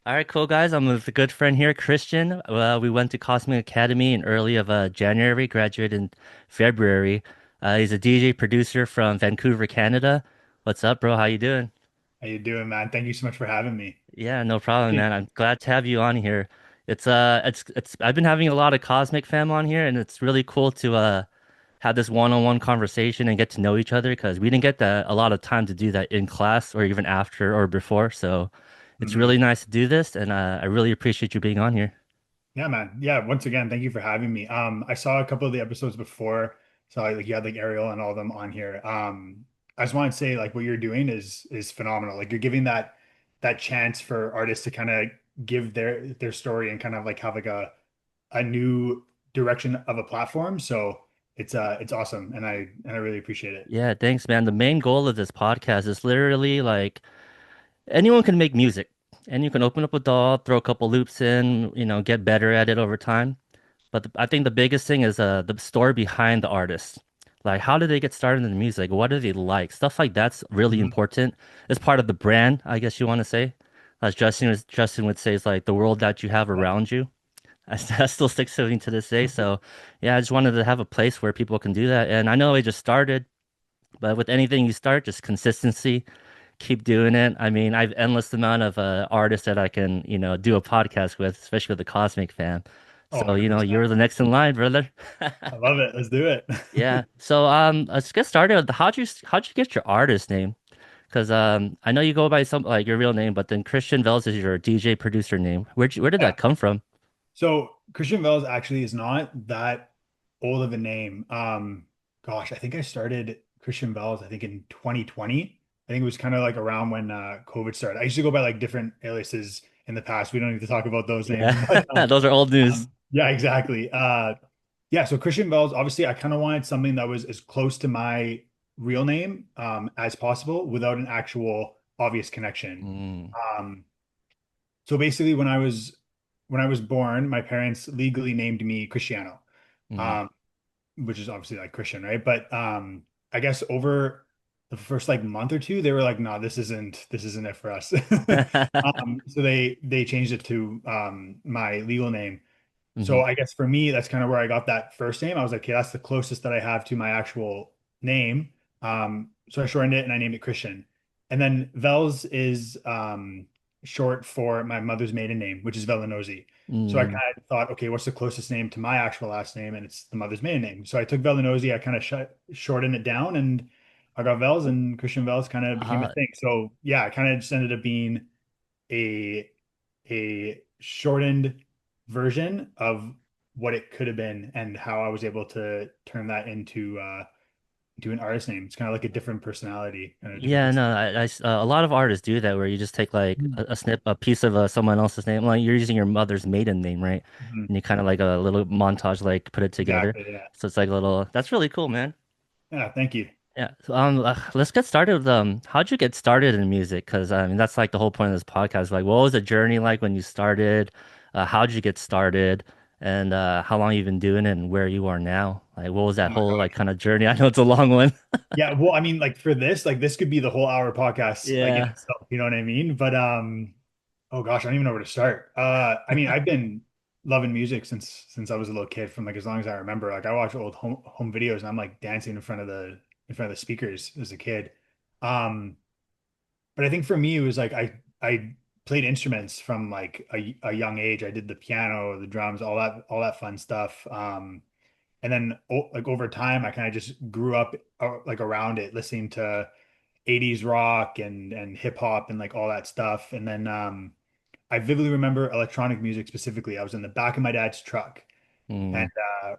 All right, cool guys. I'm with a good friend here, Christian. We went to Cosmic Academy in early of January, graduated in February. He's a DJ producer from Vancouver, Canada. What's up, bro? How you doing? How you doing, man? Thank you so much for having me. Yeah, no problem, Hey. man. I'm glad to have you on here. It's I've been having a lot of Cosmic fam on here, and it's really cool to have this one-on-one conversation and get to know each other because we didn't get a lot of time to do that in class or even after or before. So it's Mhm. really nice to do this, and I really appreciate you being on here. Yeah, man. Yeah, once again, thank you for having me. I saw a couple of the episodes before, so like you had like Ariel and all of them on here. I just want to say like what you're doing is phenomenal. Like you're giving that chance for artists to kind of give their story and kind of like have like a new direction of a platform. So it's awesome, and I really appreciate it. Yeah, thanks, man. The main goal of this podcast is literally like anyone can make music and you can open up a DAW, throw a couple loops in, get better at it over time. But I think the biggest thing is the story behind the artist. Like, how did they get started in the music? What do they like? Stuff like that's really Mhm. important. It's part of the brand, I guess you want to say. As Justin would say, it's like the world that you have Yeah. around you. That still sticks to me to this day. So, yeah, I just wanted to have a place where people can do that. And I know it just started. But with anything you start, just consistency, keep doing it. I mean, I've endless amount of artists that I can, do a podcast with, especially with the Cosmic fan. Oh, So, 100%. you're the next in line, brother. I love it. Let's do it. Yeah. So, let's get started with how'd you get your artist name? Because I know you go by some like your real name, but then Christian Vels is your DJ producer name. Where did Yeah. that come from? So Christian Vels actually is not that old of a name. Gosh, I think I started Christian Vels, I think in 2020. I think it was kind of like around when COVID started. I used to go by like different aliases in the past. We don't need to talk about those names, Yeah, but those are old news. yeah, exactly. Yeah, so Christian Vels, obviously I kind of wanted something that was as close to my real name as possible without an actual obvious connection. Mm, Um, so basically, when I was born, my parents legally named me Cristiano, mm. um, which is obviously like Christian, right? But I guess over the first like month or two, they were like, "No, this isn't it for us." So they changed it to my legal name. So hmm I guess for me, that's kind of where I got that first name. I was like, okay, that's the closest that I have to my actual name. So I shortened it and I named it Christian. And then Vels is short for my mother's maiden name, which is Velinosi. So I Mm. kind of thought, okay, what's the closest name to my actual last name? And it's the mother's maiden name. So I took Velinosi, I kind of shortened it down, and I got Vels, and Christian Vels kind of became a Uh, thing. So yeah, it kind of just ended up being a a shortened version of what it could have been and how I was able to turn that into an artist name. It's kind of like a different personality and a different Yeah, no, personality. a lot of artists do that where you just take like Mhm. a piece of someone else's name, like you're using your mother's maiden name, right? Mhm. And you kind of like a little montage, like put it together. Exactly. Yeah. So it's like a little, that's really cool, man. Yeah. Thank you. Yeah. So, let's get started with how'd you get started in music? Because I mean, that's like the whole point of this podcast. Like, what was the journey like when you started? How'd you get started? And how long you been doing it and where you are now? Like, what was Oh that my whole like gosh. kind of journey? I know it's a long one. Yeah. Well, I mean, like for this, like this could be the whole hour podcast, like in Yeah. itself. You know what I mean? But oh gosh, I don't even know where to start. I mean, I've been loving music since I was a little kid, from like as long as I remember. Like I watch old home videos and I'm like dancing in front of the speakers as a kid. Um, but I think for me it was like I played instruments from like a young age. I did the piano, the drums, all that fun stuff. And then like over time, I kind of just grew up like around it, listening to 80s rock and hip hop and like all that stuff. And then I vividly remember electronic music specifically. I was in the back of my dad's truck, and Mm.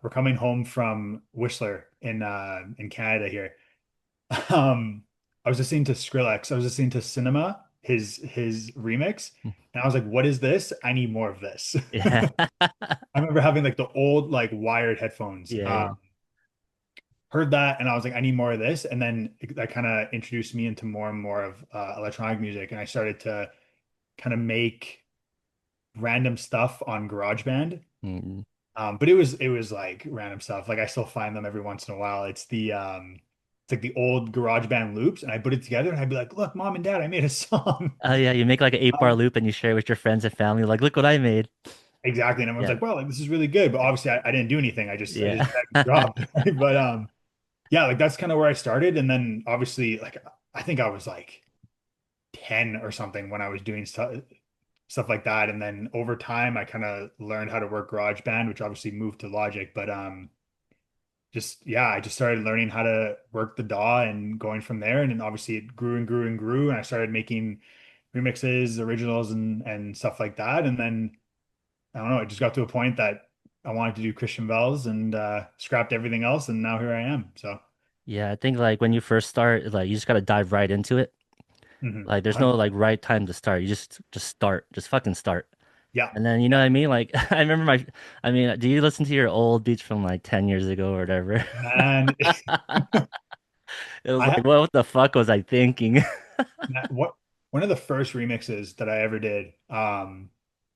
we're coming home from Whistler in Canada here. Um, I was listening to Skrillex. I was listening to Cinema, his remix, and I was like, "What is this? I need more of this." Yeah. I remember having like the old like wired headphones. Yeah, yeah. Heard that, and I was like, "I need more of this." And then that kind of introduced me into more and more of electronic music, and I started to kind of make random stuff on GarageBand. Mm. But it was like random stuff. Like I still find them every once in a while. It's the it's like the old GarageBand loops, and I put it together, and I'd be like, "Look, mom and dad, I made a song." Oh yeah, you make like an 8 bar loop and you share it with your friends and family. Like, look what I made. Exactly, and everyone's Yeah, like, "Well, like this is really good," but obviously, I didn't do anything. I yeah. just dragged and dropped. But yeah, like that's kind of where I started, and then obviously, like I think I was like 10 or something when I was doing stuff like that, and then over time, I kind of learned how to work GarageBand, which obviously moved to Logic, but just yeah, I just started learning how to work the DAW and going from there. And then obviously it grew and grew and grew. And I started making remixes, originals, and stuff like that. And then I don't know, it just got to a point that I wanted to do Christian Vels and scrapped everything else. And now here I am. So Yeah, I think like when you first start, like you just gotta dive right into it. Like there's no 100%. like right time to start. You just start. Just fucking start. Yeah. And then you know Yeah. what I mean? Like I remember I mean, do you listen to your old beats from like 10 years ago or whatever? And It was I like, what the fuck was I thinking? what one of the first remixes that I ever did,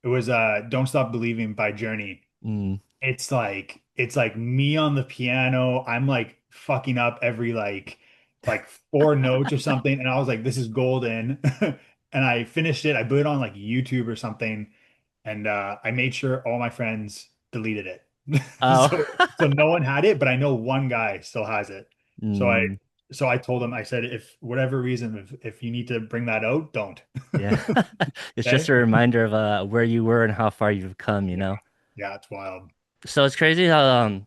it was Don't Stop Believing by Journey. Mm. It's like me on the piano. I'm like fucking up every like four notes or something. And I was like, this is golden. And I finished it. I put it on like YouTube or something. And I made sure all my friends deleted it. Oh. So no one had it, but I know one guy still has it. So I Mm. so I told him, I said, if whatever reason, if you need to bring that out, don't. Yeah. It's just Okay. a reminder of where you were and how far you've come, you Yeah. know? Yeah, it's wild. So it's crazy how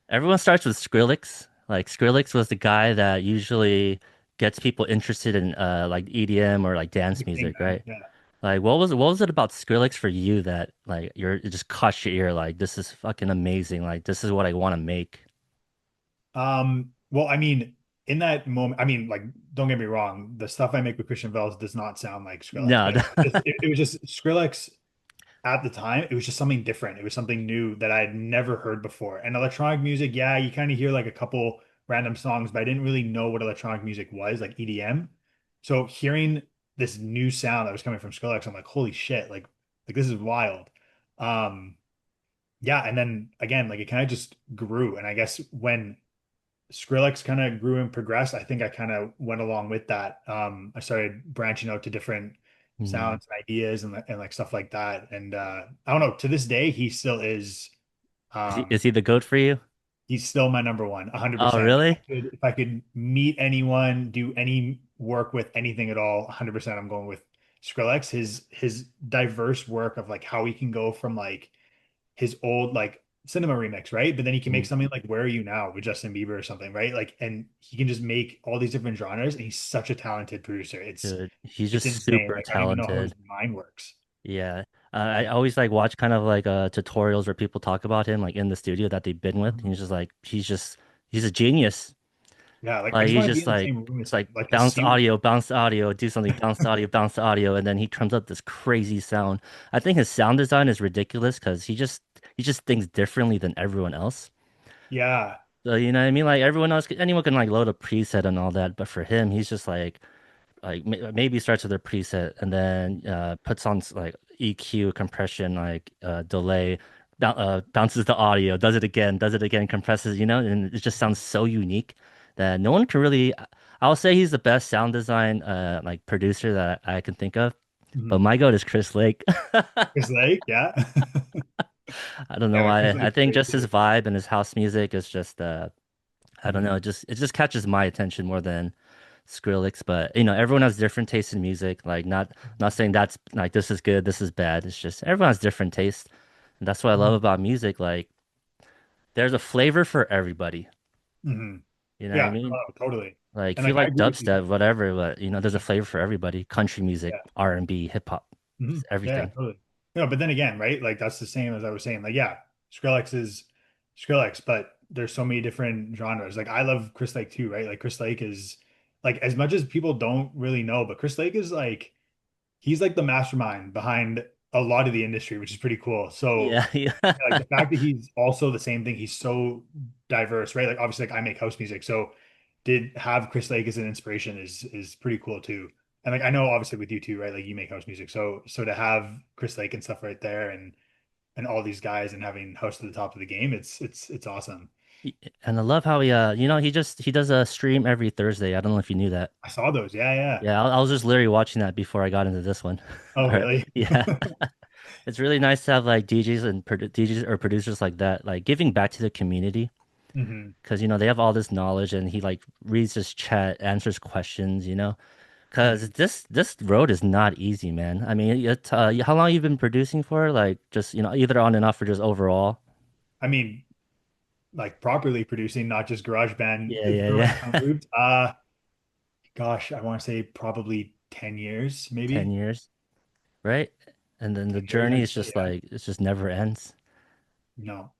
everyone starts with Skrillex. Like Skrillex was the guy that usually gets people interested in like EDM or like The dance king, music, man. right? Yeah. Like what was it about Skrillex for you that like it just caught your ear like this is fucking amazing. Like this is what I want to make. Well, I mean, in that moment, I mean, like, don't get me wrong, the stuff I make with Christian Vels does not sound like Skrillex, No. but it was just Skrillex at the time. It was just something different. It was something new that I had never heard before. And electronic music, yeah, you kind of hear like a couple random songs, but I didn't really know what electronic music was, like EDM. So hearing this new sound that was coming from Skrillex, I'm like, holy shit, like this is wild. Um, yeah, and then again, like it kind of just grew. And I guess when Skrillex kind of grew and progressed, I think I kind of went along with that. I started branching out to different Hmm. sounds and ideas and like stuff like that. And I don't know, to this day, he still is Is um he the goat for you? he's still my number one, Oh, 100%. really? If I could meet anyone, do any work with anything at all, 100% I'm going with Skrillex. His diverse work of like how he can go from like his old like cinema remix, right? But then he can make Mm, something like Where Are You Now with Justin Bieber or something, right? Like, and he can just make all these different genres, and he's such a talented producer. dude, he's It's just insane. super Like, I don't even know how his talented. mind works. Yeah. I always like watch kind of like tutorials where people talk about him like in the studio that they've been with. Mhm. He's just like he's a genius. Yeah, like I Like just he's want to be just in the like same room it's as him, like like to see. bounce audio, do something, bounce audio, and then he turns up this crazy sound. I think his sound design is ridiculous because he just thinks differently than everyone else. Yeah. So you know what I mean? Like everyone else, anyone can like load a preset and all that, but for him, he's just like maybe starts with a preset and then puts on like EQ, compression, like delay, bounces the audio, does it again, compresses, you know, and it just sounds so unique that no one can really. I'll say he's the best sound design like producer that I can think of. But Mhm. my goat is Chris Lake. Chris Lake, yeah. I don't know Yeah, why. Chris I Lake's think great just his too. vibe and his house music is just I don't know, Mhm. it just catches my attention more than Skrillex. But you know, everyone has different tastes in music. Like not saying that's like this is good, this is bad. It's just everyone has different tastes. And that's what I love Mhm. about music. Like there's a flavor for everybody. Mhm. You know what I Yeah, mean? oh, totally. Like And if you like I like agree with you. dubstep, whatever, but you know, there's a flavor for everybody. Country music, Yeah. R&B, hip hop, Hmm. just Yeah, everything. totally. No, but then again, right? Like that's the same as I was saying. Like, yeah, Skrillex is Skrillex, but there's so many different genres. Like I love Chris Lake too, right? Like Chris Lake is like as much as people don't really know, but Chris Lake is like he's like the mastermind behind a lot of the industry, which is pretty cool. So Yeah, yeah. yeah, like the fact that he's also the same thing, he's so diverse, right? Like obviously, like I make house music, so did have Chris Lake as an inspiration is pretty cool too. And like I know obviously with you too, right? Like you make house music, so to have Chris Lake and stuff right there, and all these guys and having house to the top of the game, it's awesome. And I love how he does a stream every Thursday. I don't know if you knew that. I saw those. Yeah, yeah. Yeah, I was just literally watching that before I got into this one. Oh, All right. really? Yeah. It's really nice to have like DJs and DJs or producers like that, like giving back to the community Hmm. because they have all this knowledge and he like reads his chat, answers questions. Because Hmm. this road is not easy, man. I mean, how long you been producing for? Like just, either on and off or just overall? I mean, like properly producing, not just Yeah, GarageBand yeah, throwing yeah. some loops. Gosh, I want to say probably 10 years, 10 maybe. years, right? And then the 10 years, journey I'd is say, just yeah. like it just never ends. No.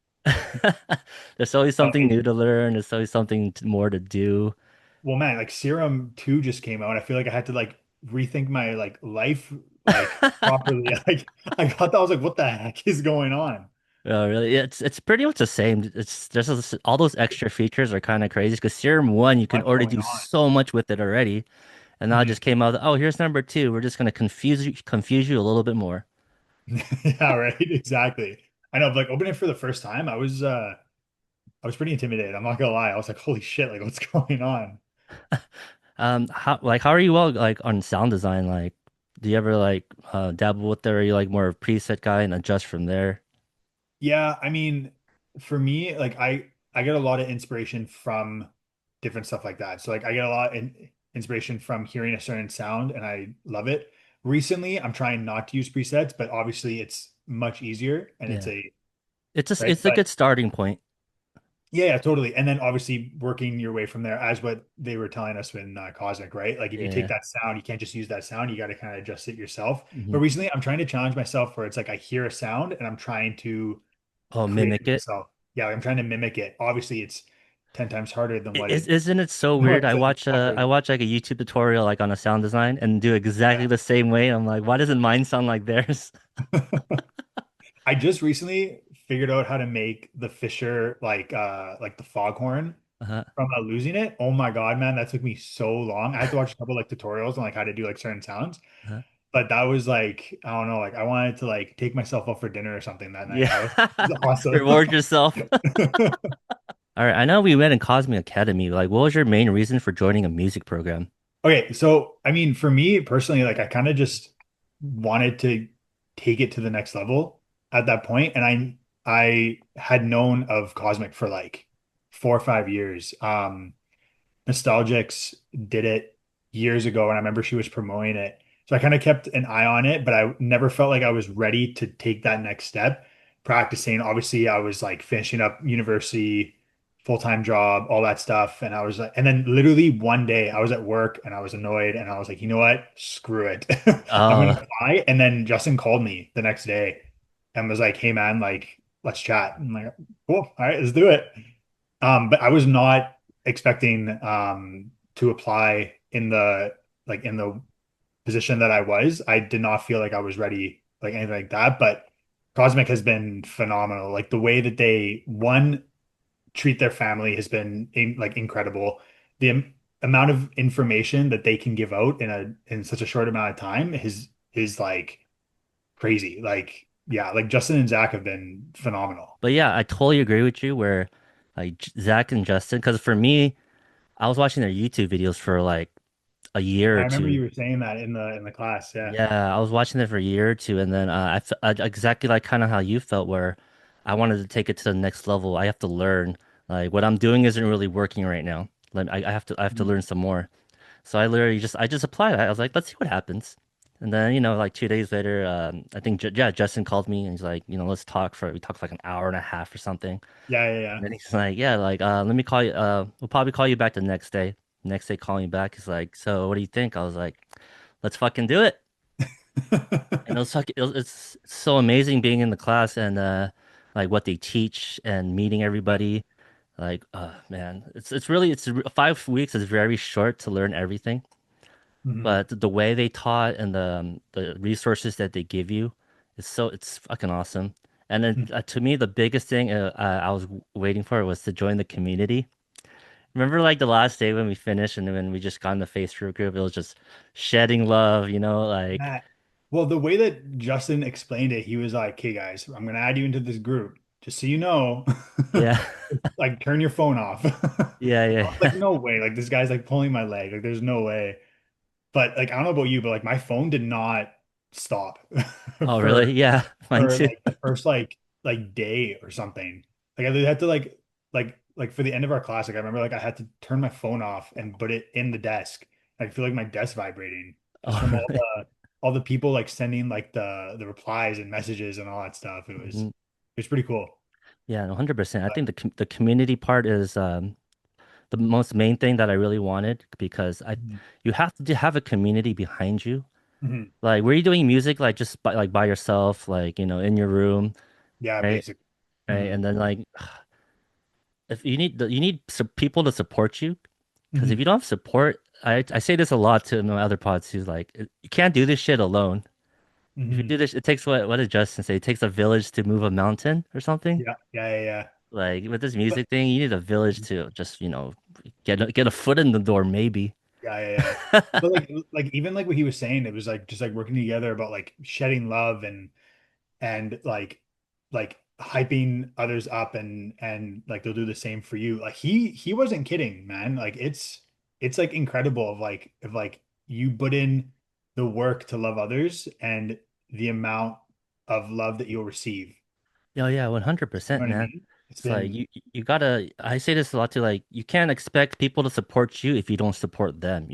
There's always No, something new to learn. There's always something more to do. well, man, like Serum 2 just came out. I feel like I had to like rethink my like life like properly. Like I got that, I was like, what the heck is going on? Oh, really? Yeah, it's pretty much the same. It's just all those extra features are kind of crazy because Serum 1 you can What's already going do on? so much with it already, and now it just Mhm. came out. Oh, here's number 2. We're just gonna confuse you a little bit more. Yeah, right. Exactly. I know, but like opening it for the first time, I was pretty intimidated. I'm not gonna lie. I was like, holy shit, like what's going on? How are you all like on sound design? Like, do you ever like dabble with it, or are you like more of a preset guy and adjust from there? Yeah, I mean, for me, like I get a lot of inspiration from different stuff like that. So like I get a lot in inspiration from hearing a certain sound and I love it. Recently, I'm trying not to use presets, but obviously it's much easier and it's Yeah, a right. it's a But good starting point. yeah, yeah, totally. And then obviously working your way from there as what they were telling us in Cosmic, right? Like if you take Yeah. that sound, you can't just use that sound. You got to kind of adjust it yourself. Hmm. But recently, I'm trying to challenge myself where it's like I hear a sound and I'm trying to Oh, create it mimic it. myself. Yeah, like I'm trying to mimic it. Obviously, it's 10 times harder than what it Isn't it so what weird? I the watch software I does. watch like a YouTube tutorial like on a sound design and do exactly the same way. I'm like, why doesn't mine sound like theirs? Yeah. I just recently figured out how to make the Fisher like the foghorn Uh-huh. from losing it. Oh my God, man, that took me so long. I had to watch a couple like tutorials on like how to do like certain sounds. Uh-huh. But that was like, I don't know, like I wanted to like take myself out for dinner or something that night. Yeah. That was awesome. Reward yourself. All right, I know we met in Cosmic Academy. Like, what was your main reason for joining a music program? Okay, so I mean, for me personally, like I kind of just wanted to take it to the next level at that point, and I had known of Cosmic for like 4 or 5 years. Nostalgics did it years ago, and I remember she was promoting it. So I kind of kept an eye on it, but I never felt like I was ready to take that next step. Practicing, obviously, I was like finishing up university, full-time job, all that stuff. And I was like, and then literally one day I was at work and I was annoyed and I was like, you know what? Screw it. I'm gonna Oh, apply. And then Justin called me the next day and was like, hey man, like, let's chat. I'm like, cool, all right, let's do it. But I was not expecting to apply in the position that I was. I did not feel like I was ready, like anything like that. But Cosmic has been phenomenal. Like the way that they one treat their family has been like incredible. The amount of information that they can give out in such a short amount of time is like crazy. Like yeah, like Justin and Zach have been phenomenal. but yeah, I totally agree with you where like Zach and Justin, because for me, I was watching their YouTube videos for like a year I or remember two. you were saying that in the class. Yeah. Yeah, I was watching it for a year or two, and then exactly like kind of how you felt, where I wanted to take it to the next level. I have to learn. Like what I'm doing isn't really working right now. Like I have to Mhm. learn some more. So I just applied. I was like, let's see what happens. And then like 2 days later, I think yeah, Justin called me and he's like, let's talk for we talked for like an hour and a half or something. Yeah, yeah, And then he's like, yeah, like let me call you. We'll probably call you back the next day. Next day, calling back. He's like, so what do you think? I was like, let's fucking do it. yeah. And it's so amazing being in the class and like what they teach and meeting everybody. Like, man, it's 5 weeks is very short to learn everything, Mhm. but the way they taught and the resources that they give you it's fucking awesome. And then Mhm. to me, the biggest thing I was waiting for was to join the community. Remember, like the last day when we finished and when we just got in the Facebook group, it was just shedding love, like. Matt, well, the way that Justin explained it, he was like, "Okay, guys, I'm gonna add you into this group. just so you know, Yeah. like turn your phone off. Yeah, I yeah, was like, yeah. no way. Like this guy's like pulling my leg. Like there's no way. But like I don't know about you, but like my phone did not stop Oh, for really? Yeah, mine too. like the first like day or something. Like I had to like for the end of our class, like I remember like I had to turn my phone off and put it in the desk. I feel like my desk vibrating just Oh, from really? all the people like sending like the replies and messages and all that stuff. Mhm. It was pretty cool. Yeah, 100%. I But, think the community part is the most main thing that I really wanted because I mhm, you have to have a community behind you. mhm. Like, were you doing music like just by yourself, like, in your room, Yeah, right? basic. Right. Hmm. And then like if you need people to support you because if you Hmm. don't have support, I say this a lot to my other pods who's like you can't do this shit alone. If you Hmm. do this, it takes what did Justin say? It takes a village to move a mountain or something. Yeah, yeah, yeah, yeah. Like with this But music thing, you need a village mhm. to just, get a foot in the door, maybe. Yeah, yeah, yeah. But like even like what he was saying, it was like just like working together about like shedding love and like hyping others up and like they'll do the same for you. Like he wasn't kidding, man. Like it's like incredible of like you put in the work to love others and the amount of love that you'll receive. Oh yeah, You 100%, know what I man. mean? It's It's like been you gotta. I say this a lot too. Like you can't expect people to support you if you don't support them.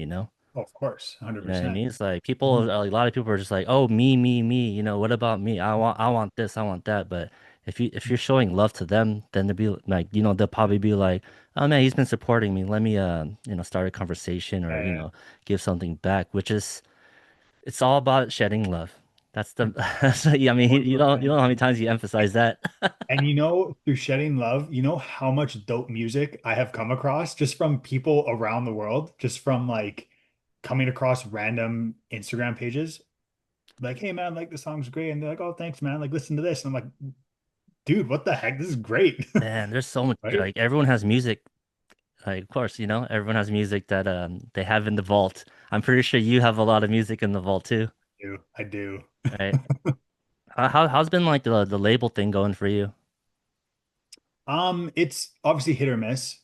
oh, of course, You know what I 100%. mean? It's like Mhm. a lot of people are just like, oh, me, me, me. What about me? I want this, I want that. But if you're showing love to them, then they'll be like, they'll probably be like, oh man, he's been supporting me. Let me, start a conversation or Yeah, give something back. Which is, it's all about shedding love. That's the, yeah. yeah. I mean, you 100%. don't know how many times you emphasize that. And through shedding love, you know how much dope music I have come across just from people around the world, just from like coming across random Instagram pages. Like, hey man, like this song's great. And they're like, oh, thanks, man. Like, listen to this. And I'm like, dude, what the heck? This is great. Man, there's so much. Right? Like everyone has music. Like, of course, everyone has music that they have in the vault. I'm pretty sure you have a lot of music in the vault too, I do. right? How's been like the label thing going for you? It's obviously hit or miss.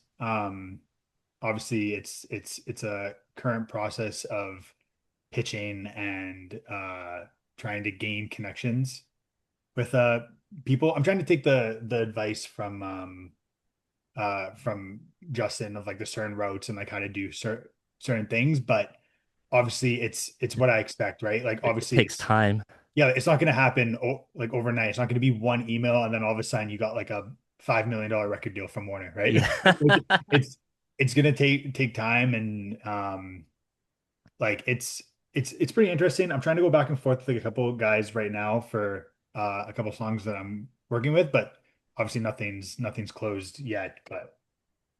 Obviously it's a current process of pitching and trying to gain connections with people. I'm trying to take the advice from Justin of like the certain routes and like how to do certain things, but obviously it's what I expect, right? Like It obviously takes time. yeah, it's not going to happen like overnight. It's not going to be one email and then all of a sudden you got like a $5 million record deal from Warner, right? Yeah. Like it's going to take time and like it's pretty interesting. I'm trying to go back and forth with like a couple of guys right now for a couple songs that I'm working with, but obviously nothing's closed yet. But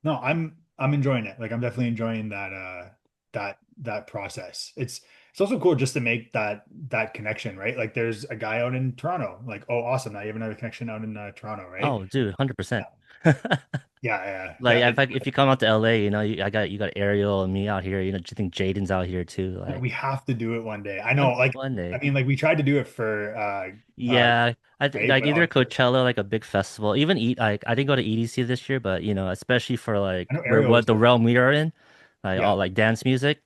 no, I'm enjoying it. Like I'm definitely enjoying that process. It's also cool just to make that connection, right? Like there's a guy out in Toronto. Like, oh, awesome. Now you have another connection out in Toronto, right? Oh, dude, 100%. Yeah, yeah, Like yeah. if you come out to LA, you got Ariel and me out here. Do you think Jaden's out here too? Like We have to do it one day. I know, like, one I day. mean, like we tried to do it for Yeah, I think right, like but either obviously, Coachella, like a big festival, even eat like I didn't go to EDC this year, but especially for I like know where Ariel was what the there. realm we are in, like Yeah. all like dance music.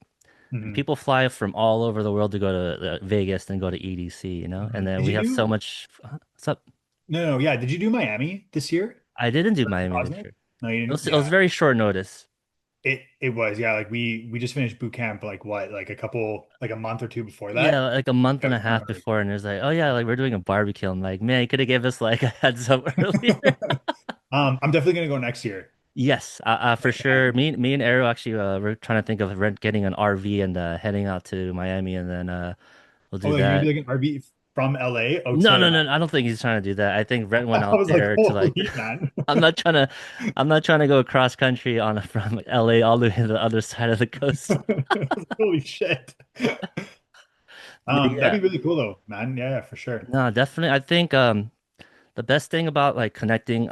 Hmm. People fly from all over the world to go to Vegas and go to EDC, and Hmm. then Did we you have so do much. What's up? no, no, yeah. Did you do Miami this year? I didn't do For Miami this Cosmic? year. No, you didn't. It was Yeah. very short notice. It was, yeah. Like we just finished boot camp like what, like a month or two before Yeah, that. like a month That and a was kind half of hard. before, and it's like, oh yeah, like we're doing a barbecue. I'm like, man, you could have gave us like a heads up earlier. I'm definitely gonna go next year. Yes, for If I sure. can. Me and Arrow actually, we're trying to think of getting an RV and heading out to Miami, and then we'll Oh, do like you're gonna that. be like an RV from LA out No, to no, no, I don't think he's trying to do that. I think Rent went I out was like, there to like. holy man. I'm not trying to, I'm not trying to go cross country on from LA all the way to the other side of the coast. Holy shit. But That'd yeah, be really cool though, man. Yeah, yeah, for sure. no, definitely. I think the best thing about like connecting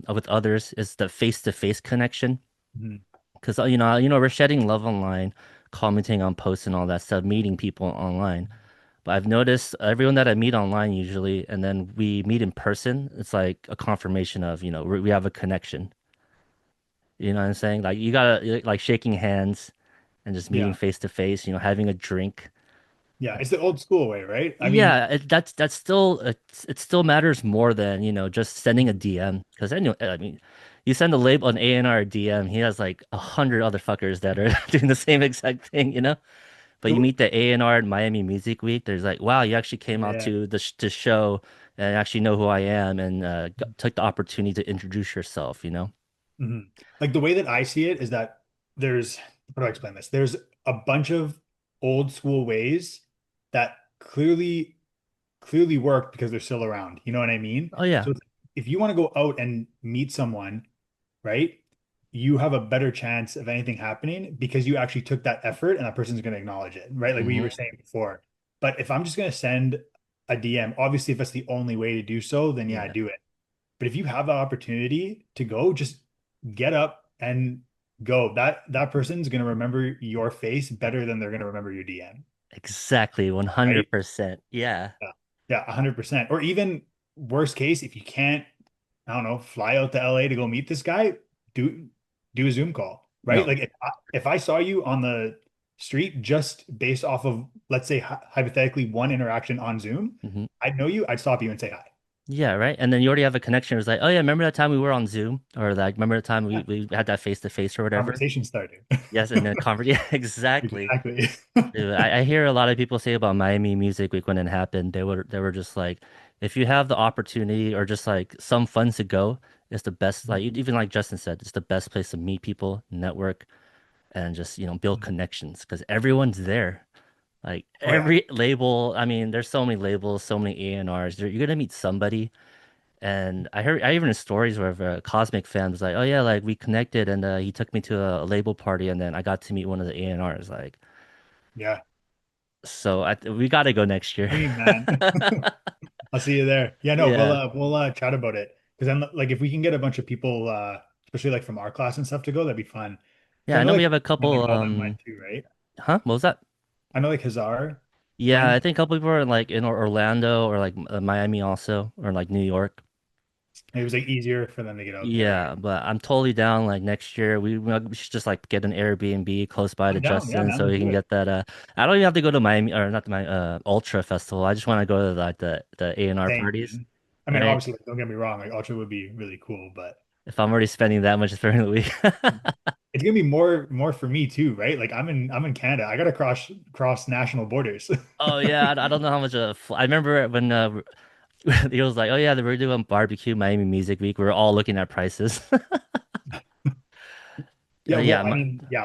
with others is the face-to-face connection. Mhm. Because we're shedding love online, commenting on posts and all that stuff, meeting people online. But I've noticed everyone that I meet online usually, and then we meet in person, it's like a confirmation of, we have a connection. You know what I'm saying? Like you gotta like shaking hands and just meeting Yeah. face to face, having a drink. Yeah. It's the old school way, right? I mean, Yeah, that's still it still matters more than, just sending a DM. Because anyway, I mean, you send a label an A&R DM, he has like 100 other fuckers that are doing the same exact thing. But you the, meet the A&R at Miami Music Week, there's like, wow, you actually came out yeah. to the show and actually know who I am and took the opportunity to introduce yourself. Mhm. Like the way that I see it is that there's, how do I explain this? There's a bunch of old school ways that clearly work because they're still around. You know what I mean? Oh yeah. So if you want to go out and meet someone, right? You have a better chance of anything happening because you actually took that effort and that person's going to acknowledge it, right? Like what you were Hmm. saying before. But if I'm just going to send a DM, obviously if that's the only way to do so, then yeah, Yeah, do it. But if you have the opportunity to go, just get up and go. That person's going to remember your face better than they're going to remember your DM, exactly. right? 100%. Yeah. Yeah. Yeah, 100%. Or even worst case, if you can't, I don't know, fly out to LA to go meet this guy, do do a Zoom call, right? No. Like if I saw you on the street just based off of, let's say hypothetically one interaction on Zoom, Hmm. I'd know you, I'd stop you and say hi. Yeah, right. And then you already have a connection. It's like, oh yeah, remember that time we were on Zoom, or like, remember the time we Yeah, we had that face to face or whatever. conversation started. Yes, and then convert. Yeah, exactly. Exactly. Dude, I hear a lot of people say about Miami Music Week when it happened. They were just like, if you have the opportunity or just like some funds to go, it's the best. Like even like Justin said, it's the best place to meet people, network, and just build connections because everyone's there. Like Oh yeah. every label, I mean, there's so many labels, so many A&Rs. You're gonna meet somebody. And I even heard stories where a Cosmic fan was like, "Oh yeah, like we connected, and he took me to a label party, and then I got to meet one of the A&Rs." Like, Yeah. so we got to go next year. Dream, man. I'll see you there. Yeah, no, we'll Yeah, chat about it. Because then like if we can get a bunch of people especially like from our class and stuff to go, that'd be fun. Because yeah. I I know know we like have a like couple. all them went too, right? Huh? What was that? I know like Hazar Yeah, I went. think a couple people are like in Orlando or like Miami also, or like New York. It was like easier for them to get out there, right? Yeah, but I'm totally down. Like next year, we should just like get an Airbnb close by to I'm down. Yeah, Justin, man, so let's he do can it. get that. I don't even have to go to Miami or not to my Ultra Festival. I just want to go to like the A&R Same, parties, man. I mean, right? obviously, like, don't get me wrong, like Ultra would be really cool, but If I'm already spending that much during the week. it's gonna be more for me too, right? Like I'm in Canada. I gotta cross national borders. Oh yeah, I don't know how much I remember when he was like, "Oh yeah, we're doing barbecue Miami Music Week." We were all looking at prices. Yeah, well, Yeah,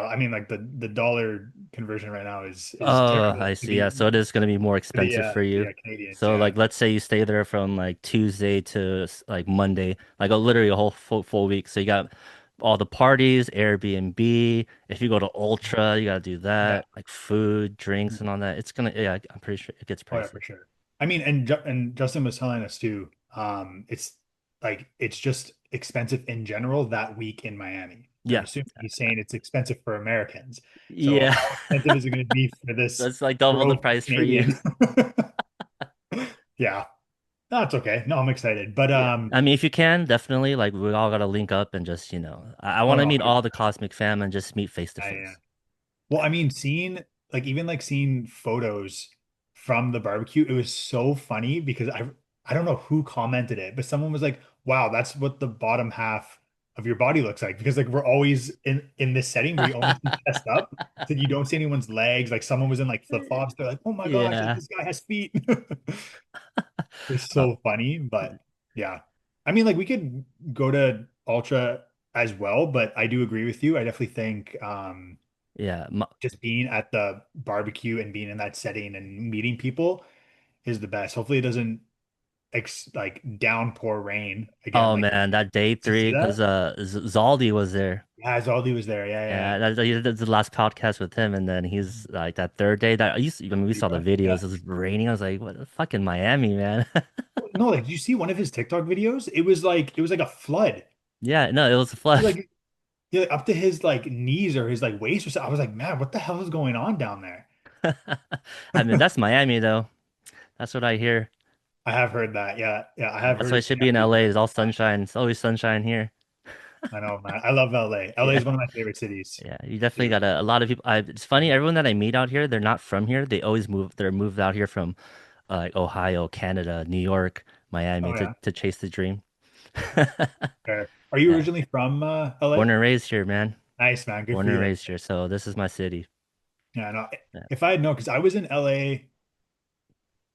I mean, like the dollar conversion right now is oh, terrible I see. Yeah, so it is going to be more expensive for for you. the Canadians. So Yeah, like, let's say you stay there from like Tuesday to like Monday, like literally a whole full week. So you got all the parties, Airbnb. If you go to Ultra, you got to do yeah. that, like food, drinks, and all that. It's gonna, yeah, I'm pretty sure it gets Oh yeah, pricey. for sure. I mean, and Justin was telling us too. It's like it's just expensive in general that week in Miami. And I'm Yeah, assuming he's saying it's expensive for Americans. So yeah. how expensive is it going to be for this That's like double the broke price for you. Canadian? Yeah, that's okay. No, I'm excited. But Yeah. I mean, if you can, definitely, like, we all gotta link up and just, I oh want no, to meet all the 100%. Cosmic fam and just meet face to Yeah. face. Well, I mean, seeing like even like seeing photos from the barbecue, it was so funny because I don't know who commented it, but someone was like, "Wow, that's what the bottom half of your body looks like." Because like we're always in this setting where you only see chest up, so you don't see anyone's legs. Like someone was in like flip-flops, they're like, "Oh my gosh, like Yeah. this guy has feet." It's Uh, so funny, but yeah. I mean, like we could go to Ultra as well, but I do agree with you. I definitely think yeah. just being at the barbecue and being in that setting and meeting people is the best. Hopefully it doesn't like downpour rain again. Oh Like, man, that day did you three, see because that? Zaldi was there. Yeah, Zaldi was there. Yeah, Yeah. that's the last podcast with him, and then he's like that third day that I mean, we saw the Yeah. videos. It was raining. I was like, "What the fuck in Miami, man?" No, like, did you see one of his TikTok videos? It was like a flood. Yeah, no, it was a It flood. was like yeah, up to his like knees or his like waist or something. I was like, man, what the hell is going on down there? I mean, that's Miami though. That's what I hear. I have heard that. Yeah, yeah, I Yeah, have that's heard why the it should be same in people LA. say It's all that. sunshine. It's always sunshine here. I know, man. I love LA. LA Yeah. is one of my favorite cities Yeah, you definitely too. got a lot of people. It's funny, everyone that I meet out here, they're not from here. They always move. They're moved out here from like Ohio, Canada, New York, Miami Oh to yeah. chase the dream. Fair. Are you Yeah, originally from born LA? and raised here, man. Nice, man. Good Born for and you. raised here, so this is my city. Yeah, no. Yeah. If I had known, because I was in LA,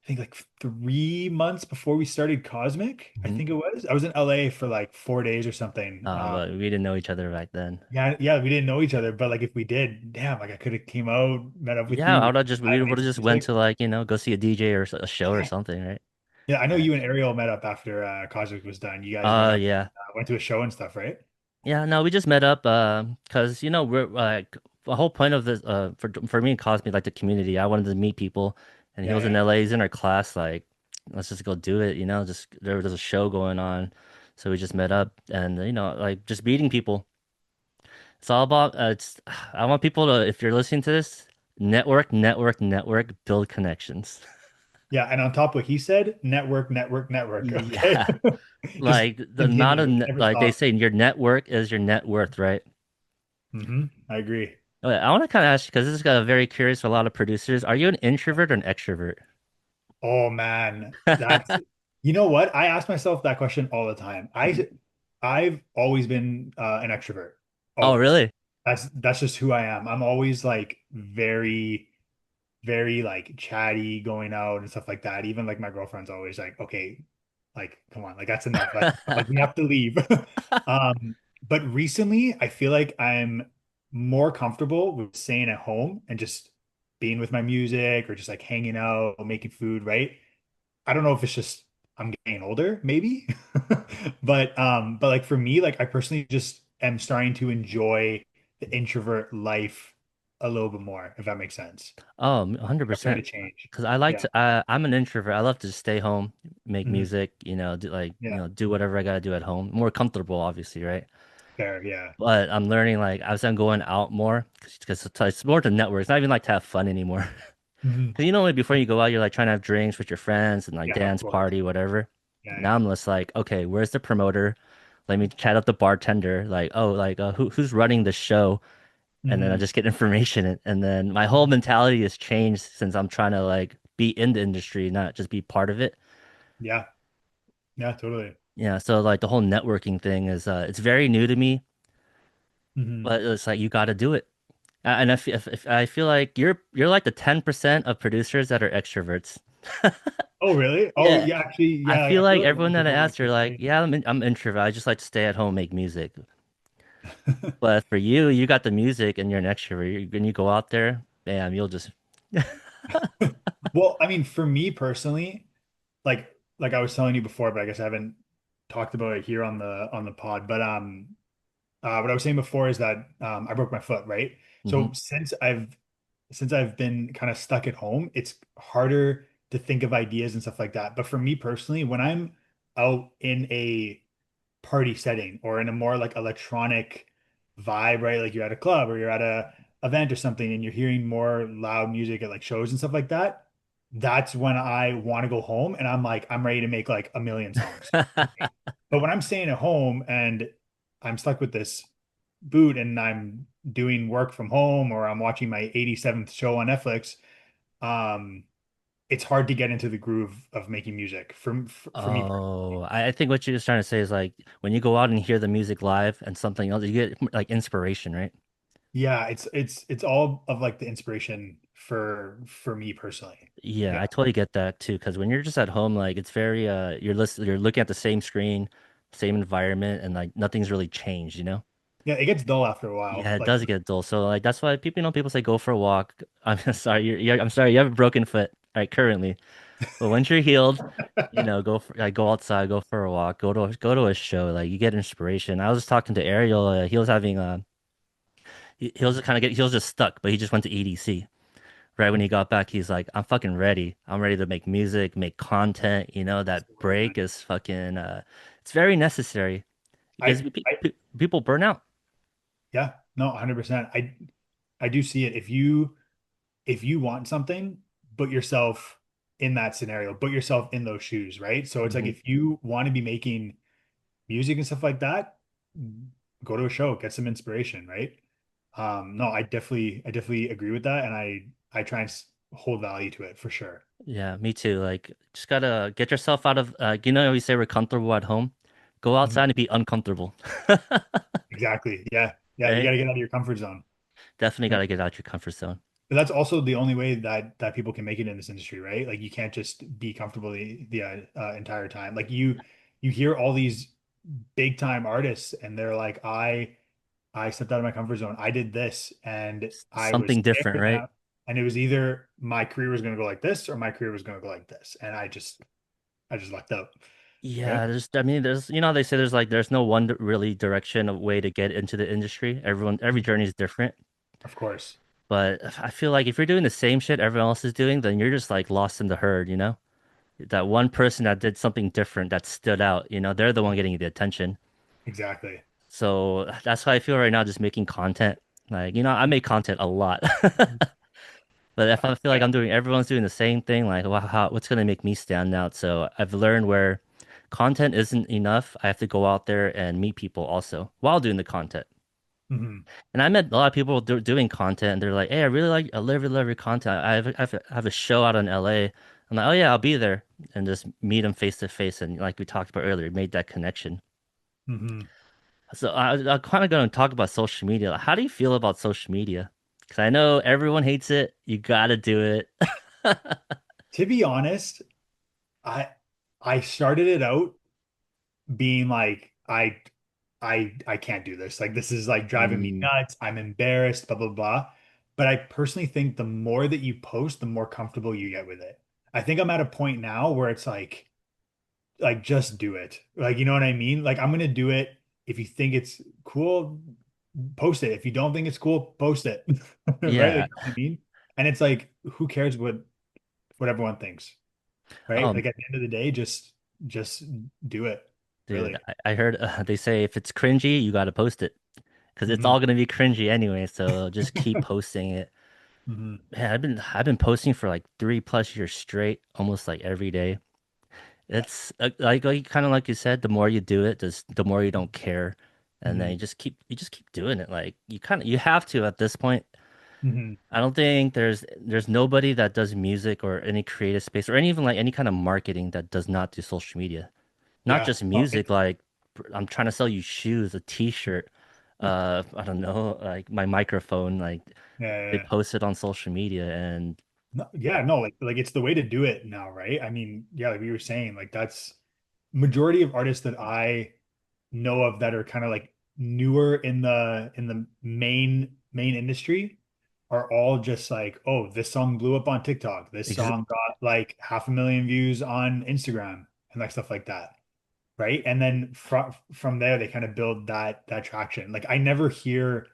I think like 3 months before we started Cosmic, I Hmm. think it was. I was in LA for like 4 days or something. But we didn't know each other back then. Yeah, yeah, we didn't know each other, but like if we did, damn, like I could have came out, met up with Yeah, you, I we would have just might we have would made have some just went music. to like go see a DJ or a show or something, right? Yeah, I know Yeah. you and Ariel met up after Cosmic was done. You guys went up, Yeah. went to a show and stuff, right? Yeah, no, we just met up because we're like the whole point of this for me and Cosme like the community. I wanted to meet people, and he Yeah, was in yeah. LA. He's in our class. Like, let's just go do it. Just there was a show going on, so we just met up and like just meeting people. It's all about it's. I want people to, if you're listening to this, network, network, network, build connections. Yeah, and on top of what he said, network, network, network. Okay. Yeah, Just like the amount of continue, never like they stop. say, your network is your net worth, right? I agree. Okay, I want to kind of ask you because this has got a very curious for a lot of producers. Are you an introvert or an extrovert? Oh man, that's you know what? I ask myself that question all the time. Mhm. I've always been an extrovert. Oh, Always. really? That's just who I am. I'm always like very like chatty going out and stuff like that. Even like my girlfriend's always like, okay, like come on, like that's enough. Like we have to leave. Um, but recently I feel like I'm more comfortable with staying at home and just being with my music or just like hanging out, making food, right? I don't know if it's just I'm getting older, maybe. But like for me, like I personally just am starting to enjoy the introvert life a little bit more, if that makes sense. Oh, I'm starting 100%. to change. Because I like Yeah. to, I'm an introvert. I love to just stay home, make Mhm. music, do like, Yeah. do whatever I gotta do at home. More comfortable, obviously, right? Fair. Yeah. But I'm learning like as I'm going out more because it's more to network. It's not even like to have fun anymore. Mhm. Because like, before you go out, you're like trying to have drinks with your friends and like Yeah, of dance course. party, whatever. Yeah, Now yeah. I'm just like, okay, where's the promoter? Let me chat up the bartender. Like, oh, like who's running the show? And then I Mhm. just get information, and then my whole mentality has changed since I'm trying to like be in the industry, not just be part of it. Yeah. Yeah, totally. Yeah, so like the whole networking thing is it's very new to me, Mhm. but it's like you got to do it. And if I feel like you're like the 10% of producers that are extroverts. Oh, really? Oh, Yeah, yeah, actually, I yeah, feel I feel like like a lot everyone of that I people would asked are say the like, same. yeah, I'm introvert. I just like to stay at home, make music. But for you, you got the music and you're an extrovert. When you go out there, bam, you'll just Well, I mean, for me personally, like I was telling you before, but I guess I haven't talked about it here on the pod. But what I was saying before is that I broke my foot, right? hmm. So since I've been kind of stuck at home, it's harder to think of ideas and stuff like that. But for me personally, when I'm out in a party setting or in a more like electronic vibe, right? Like you're at a club or you're at a event or something and you're hearing more loud music at like shows and stuff like that. That's when I want to go home and I'm like, I'm ready to make like a million songs. Right? But when I'm staying at home and I'm stuck with this boot and I'm doing work from home or I'm watching my 87th show on Netflix, um, it's hard to get into the groove of making music for me Oh, personally. I think what you're just trying to say is like when you go out and hear the music live and something else, you get like inspiration, right? Yeah, it's all of like the inspiration for me personally. Yeah, Yeah. I totally get that too. Because when you're just at home, like it's very you're looking at the same screen, same environment, and like nothing's really changed, you know? Yeah, it gets dull after a while. Yeah, it Like does get dull. So like that's why people say go for a walk. I'm sorry, I'm sorry, you have a broken foot, right, currently. But once you're healed, go for like go outside, go for a walk, go to a show. Like you get inspiration. I was just talking to Ariel. He was having he was kind of he was just stuck, but he just went to EDC. Right when he got back, he's like, I'm fucking ready. I'm ready to make music, make content. That absolutely, man. break is fucking it's very necessary because people burn out. Yeah, no, 100%. I do see it. If you want something, put yourself in that scenario, put yourself in those shoes, right? So it's like Hmm. if you want to be making music and stuff like that, go to a show, get some inspiration, right? No, I definitely agree with that, and I try and hold value to it for sure. Yeah, me too. Like, just gotta get yourself out of, you know, we say we're comfortable at home. Go Mhm. outside and be uncomfortable. Exactly. Yeah. Yeah. You got Right? to get out of your comfort zone. Definitely Yeah. gotta get out your comfort zone. But that's also the only way that people can make it in this industry, right? Like you can't just be comfortable the entire time. Like you hear all these big time artists and they're like, I stepped out of my comfort zone. I did this and I was Something different, there right? and it was either my career was going to go like this or my career was going to go like this. And I just lucked out. Yeah, Yeah, I mean, you know, they say there's no one really direction of way to get into the industry. Every journey is different. of course. But I feel like if you're doing the same shit everyone else is doing, then you're just like lost in the herd, you know? That one person that did something different that stood out, you know, they're the one getting the attention. Exactly. So that's how I feel right now, just making content. Like, you know, I make content a lot. But if I feel like Yeah. everyone's doing the same thing, like, well, what's gonna make me stand out? So I've learned where content isn't enough. I have to go out there and meet people also while doing the content. Hmm. And I met a lot of people doing content, and they're like, "Hey, I really love your content. I have a show out in LA." I'm like, "Oh yeah, I'll be there," and just meet them face to face, and like we talked about earlier, made that connection. Hmm. So I'm kind of going to talk about social media. Like, how do you feel about social media? Because I know everyone hates it. You gotta do it. To be honest, I I started it out being like I can't do this. Like this is like driving me Mm, nuts. I'm embarrassed, blah blah blah. But I personally think the more that you post, the more comfortable you get with it. I think I'm at a point now where it's like just do it. Like you know what I mean? Like I'm gonna do it. If you think it's cool, post it. If you don't think it's cool, post it. Right? yeah. Like you know what I mean? And it's like who cares what everyone thinks, right? Um, Like at the end of the day, just do it. dude, Really. I heard they say if it's cringy, you gotta post it because it's Hmm. all gonna be cringy anyway. So just keep posting it. Hmm. Yeah, I've been posting for like 3+ years straight, almost like every day. Yeah. It's like kind of like you said, the more you do it, just the more you don't care, and then Hmm. you just keep doing it. Like you have to at this point. Hmm. I don't think there's nobody that does music or any creative space or any even like any kind of marketing that does not do social media. Not Yeah. just Oh, music, like I'm trying to sell you shoes, a t-shirt, I don't know, like my microphone, like yeah, yeah, they yeah. post it on social media and No, yeah, no, like it's the way to do it now, right? I mean, yeah, like we were saying, like that's majority of artists that I know of that are kind of like newer in the main industry are all just like, oh, this song blew up on TikTok. This ex song got like 500,000 views on Instagram and like stuff like that. Right. And then from there they kind of build that traction. Like I never hear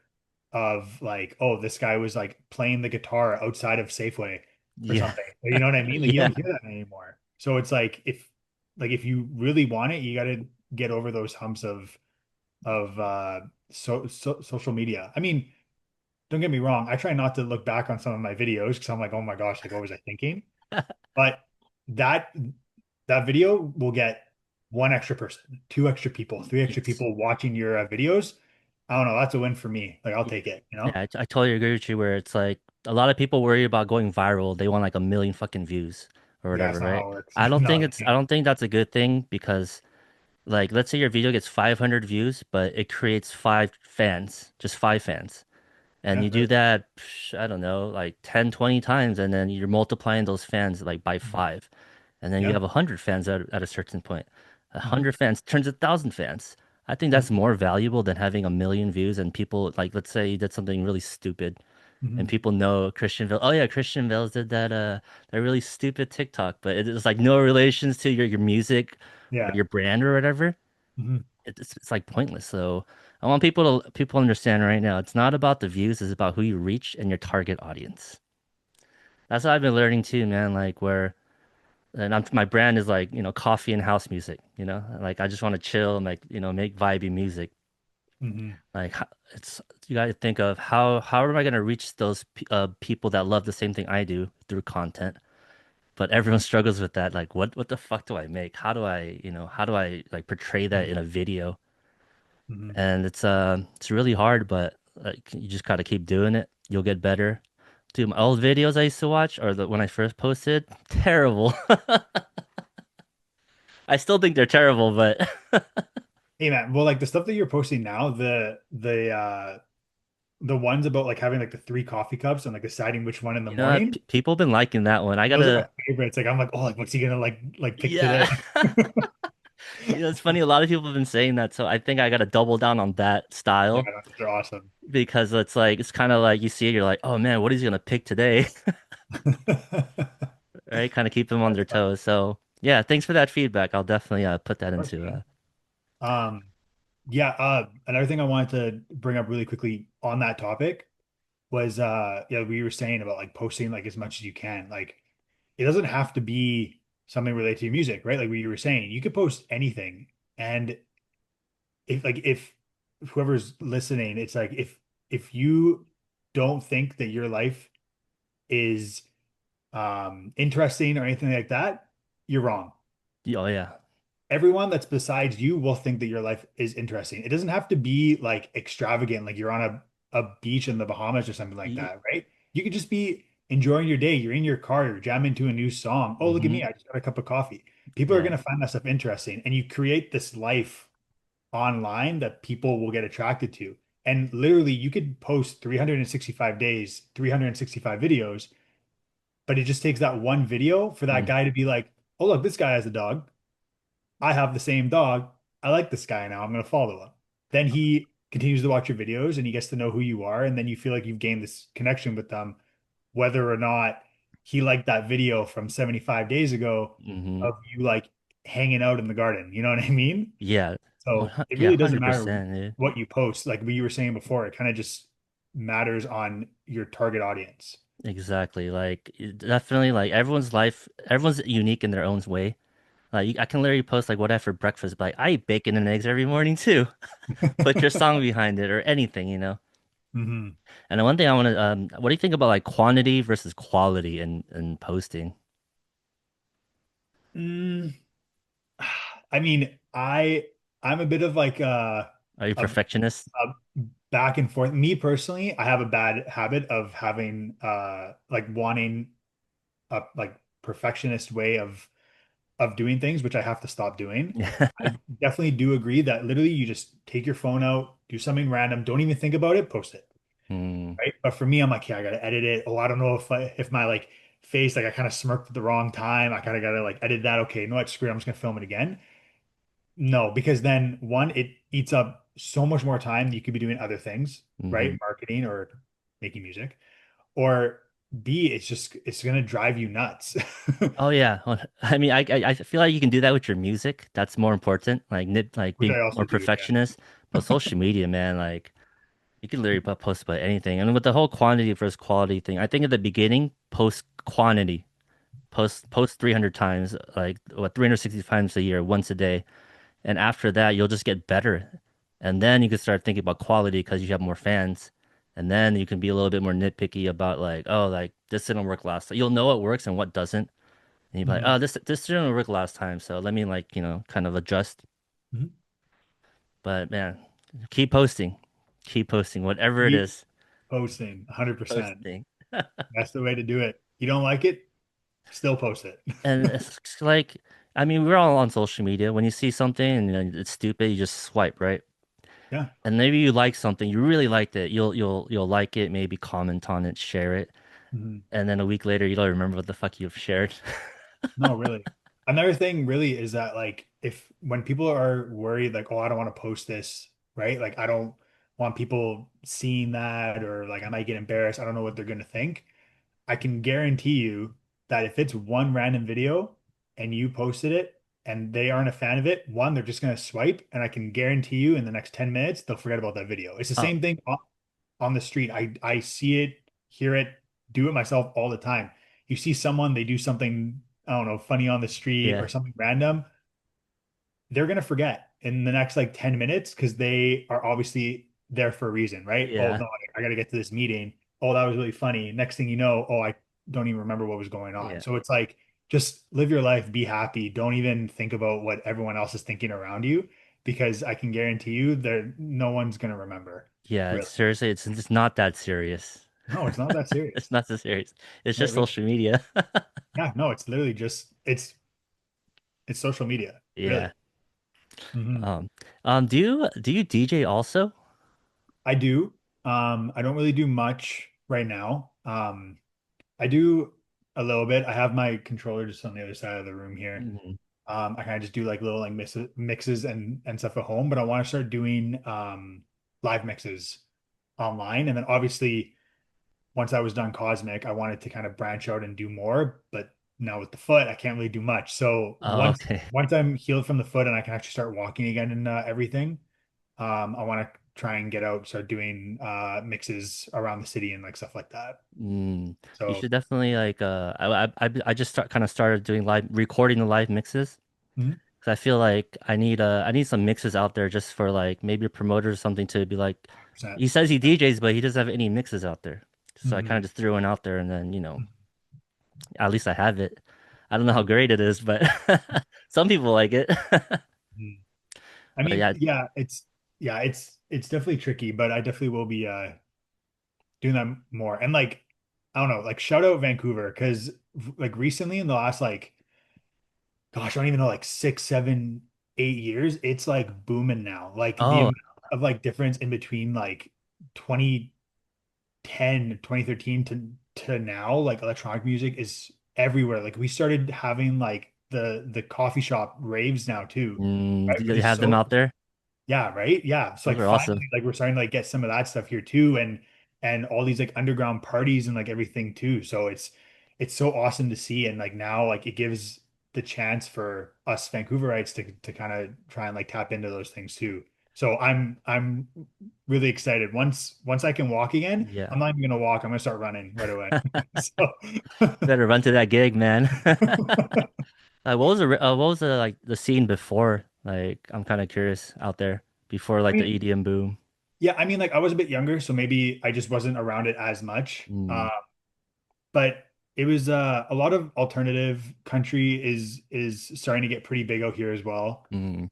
of like, oh, this guy was like playing the guitar outside of Safeway or yeah. something. You know what I mean? Like you Yeah. don't hear that anymore. So it's like if you really want it, you got to get over those humps of social media. I mean, don't get me wrong. I try not to look back on some of my videos because I'm like, oh my gosh, like what was I thinking? But that that video will get one extra person, two extra people, three extra Yes. people watching your videos. I don't know. That's a win for me. Like I'll Yeah, take it, you yeah, know? I totally agree with you where it's like a lot of people worry about going viral. They want like a million fucking views or Yeah, whatever, that's not right? how it works. No, you I can't. don't think that's a good thing because like let's say your video gets 500 views, but it creates five fans, just five fans. And Yeah, you do right. that, I don't know, like 10, 20 times, and then you're multiplying those fans like by five. And then you Yeah. have 100 fans at a certain point. A Hmm. 100 fans turns 1,000 fans. I think that's more valuable than having a million views and people like let's say you did something really stupid and Hmm. people know Christian Vels. Oh yeah, Christian Vels did that really stupid TikTok, but it's like no relations to your music or Yeah. your brand or whatever. Hmm. It's like pointless. So I want people to understand right now. It's not about the views. It's about who you reach and your target audience. That's what I've been learning too, man. Like where and my brand is like coffee and house music. Like I just want to chill and like make vibey music. Hmm. Like it's you got to think of how am I gonna reach those people that love the same thing I do through content. but everyone struggles with that. Like, what the fuck do I make? How do I, how do I like portray that in a video? Mhm. And it's really hard, but like you just gotta keep doing it. You'll get better. Dude, my old videos I used to watch, or when I first posted, terrible. I still think they're terrible, but Hey man, well, like the stuff that you're posting now, the ones about like having like the three coffee cups and like deciding which one in the you know what? morning, People been liking that one. I those are my gotta, favorites. Like I'm like, oh, like what's he gonna like pick yeah. today? It's funny. A lot of people have been saying that, so I think I gotta double down on that Yeah, style no, those are awesome. because it's kind of like you see it, you're like, oh man, what is he gonna pick today? Right? Kind of keep them on That's their funny. toes. So yeah, thanks for that feedback. I'll definitely put that Of course, into man. Um, yeah, another thing I wanted to bring up really quickly on that topic was yeah, we were saying about like posting like as much as you can. Like it doesn't have to be something related to your music, right? Like we were saying, you could post anything. And if whoever's listening, it's like if you don't think that your life is interesting or anything like that, you're wrong. Oh yeah. Everyone that's besides you will think that your life is interesting. It doesn't have to be like extravagant, like you're on a beach in the Bahamas or something like that, right? You could just be enjoying your day. You're in your car, you're jamming to a new song. Oh, look at me, Mm-hmm. I just got a cup of coffee. People are Yeah. going to find that stuff interesting, and you create this life online that people will get attracted to. And literally, you could post 365 days, 365 videos, but it just takes that one video for that Mm. guy to be like, oh, look, this guy has a dog. I have the same dog. I like this guy now. I'm going to follow him. Then he continues to watch your videos and he gets to know who you are. And then you feel like you've gained this connection with them, whether or not he liked that video from 75 days ago Mm-hmm. of you like hanging out in the garden. You know what I mean? Yeah. So it Yeah, really doesn't matter 100%, dude. what you post. Like we were saying before, it kind of just matters on your target audience. Exactly. Like definitely like everyone's unique in their own way. Like I can literally post like what I have for breakfast, but like I eat bacon and eggs every morning too. Put your song behind it or anything. Hmm. And the one thing I want to what do you think about like quantity versus quality in posting? Mm, I mean, I'm a bit of like Are you a perfectionist? a back and forth. Me personally, I have a bad habit of having like wanting a like perfectionist way of doing things, which I have to stop doing. I definitely do agree that literally you just take your phone out, do something random, don't even think about it, post it, Hmm. right? But for me, I'm like, yeah, I gotta edit it. Oh, I don't know if my like face like I kind of smirked at the wrong time. I kind of gotta like edit that. Okay, you know what? Screw it. I'm just gonna film it again. No, because then one, it eats up so much more time that you could be doing other things, Hmm. right? Marketing or making music. Or B, it's gonna drive you nuts. Oh yeah. Well, I mean, I feel like you can do that with your music. That's more important. Like Which being I more also do, yeah. perfectionist. But social media, man, like you can literally post about anything. And with the whole quantity versus quality thing, I think at the beginning, post quantity, post 300 times, like what 360 times a year, once a day. And after that, you'll just get better. And then you can start thinking about quality because you have more fans. And then you can be a little bit more nitpicky about like, oh, like this didn't work last time. You'll know what works and what doesn't. And you'll be like, Mhm. oh, this didn't work last time. So let me like, kind of adjust. Mhm. But man, keep posting. Keep posting, whatever it Keep is. posting 100%. Posting. That's the way to do it. You don't like it, still post it. And it's like, I mean, we're all on social media. When you see something and it's stupid, you just swipe, right? Yeah. And maybe you like something, you really liked it. You'll like it, maybe comment on it, share it, Mhm. and then a week later you don't remember what the fuck you've shared. No, really. Another thing really is that like if when people are worried like, oh, I don't want to post this, right? Like I don't want people seeing that or like I might get embarrassed. I don't know what they're gonna think. I can guarantee you that if it's one random video and you posted it and they aren't a fan of it, one, they're just gonna swipe, and I can guarantee you in the next 10 minutes they'll forget about that video. It's the Oh, same thing on the street. I see it, hear it, do it myself all the time. You see someone, they do something, I don't know, funny on the street yeah, or something random, they're gonna forget in the next like 10 minutes because they are obviously there for a reason, right? Oh yeah, no, I gotta get to this meeting. Oh, that was really funny. Next thing you know, oh, I don't even remember what was going on. yeah. So it's like just live your life, be happy. Don't even think about what everyone else is thinking around you, because I can guarantee you that no one's gonna remember, Yeah, really. seriously, it's not that serious. No, it's not that It's serious. not so serious. It's Right, just really. social media. Yeah, no, it's literally just it's social media, really. Yeah. Hmm. Um, do you DJ also? I do. I don't really do much right now. I do a little bit. I have my controller just on the other side of the room here. Mhm. I kind of just do like little like mixes and stuff at home, but I want to start doing live mixes online. And then obviously once I was done Cosmic, I wanted to kind of branch out and do more, but now with the foot, I can't really do much. So Oh, once okay. once I'm healed from the foot and I can actually start walking again and everything, I want to try and get out, start doing mixes around the city and like stuff like that. Mm, you So should definitely like I just kind of started doing live recording the live mixes mhm, because I feel like I need some mixes out there just for like maybe a promoter or something to be like 100%. he says he Yeah. DJs but he doesn't have any mixes out there. So I kind of Mhm. just threw one out there and then, at least I have it. I don't know how great it is, but some people like it. Mhm. I But mean, yeah, yeah, it's definitely tricky, but I definitely will be doing that more. And like I don't know, like shout out Vancouver because like recently in the last like gosh, I don't even know, like 6, 7, 8 years, it's like booming now. Like the oh, amount of like difference in between like 2010, 2013 to now, like electronic music is everywhere. Like we started having like the coffee shop raves now too, right? do Which you is have them so out there? yeah, right. Yeah. So Those like are awesome. finally, like we're starting to like get some of that stuff here too, and all these like underground parties and like everything too. So it's so awesome to see, and like now like it gives the chance for us Vancouverites to kind of try and like tap into those things too. So I'm really excited. Once I can walk again, Yeah. I'm not even gonna walk. I'm gonna start running right away. So Better run to that gig, man. What was the like the scene before? Like I'm kind of curious out there before I like the mean, EDM boom. yeah, I mean like I was a bit younger, so maybe I just wasn't around it as much. Mm, But it was a lot of alternative country is starting to get pretty big out here as well. mm.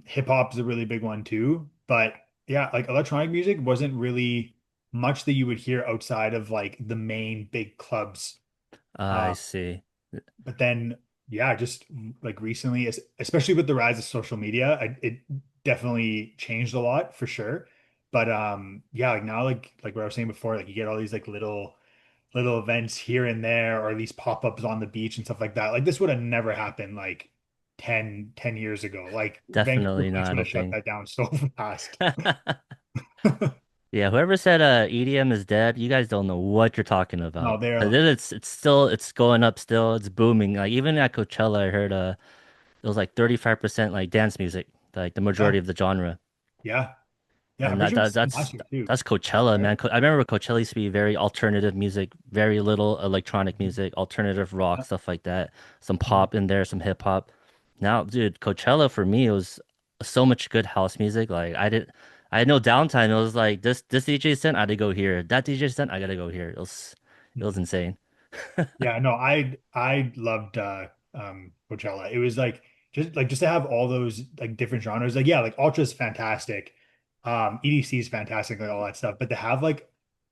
Hip hop is a really big one too. But yeah, like electronic music wasn't really much that you would hear outside of like the main big clubs. I Uh, see. but then yeah, just like recently, especially with the rise of social media, it definitely changed a lot for sure. But yeah, like now like what I was saying before, like you get all these like little events here and there, or at least pop-ups on the beach and stuff like that. Like this would have never happened like ten years ago. Like Vancouver Definitely not, police I would have don't shut think. that down so fast. Yeah, whoever said EDM is dead, you guys don't know what you're talking No, about. they're 'Cause it's still it's going up still. It's booming. Like even at Coachella, I heard it was like 35% like dance music, like the majority yeah, of the genre. yeah, yeah. I'm And pretty sure it was the same that's last year too, that's Coachella, right? man. I remember Coachella used to be very alternative music, very little electronic music, alternative rock, Yeah. stuff like that. Some Mhm. pop in there, some hip hop. Now, dude, Coachella for me it was so much good house music. Like I had no downtime. It was like this DJ sent, I had to go here. That DJ sent, I gotta go here. It was Mhm. insane. Yeah, no, I loved Coachella. It was like just to have all those like different genres. Like yeah, like Ultra's fantastic. EDC is fantastic, like all that stuff. But to have like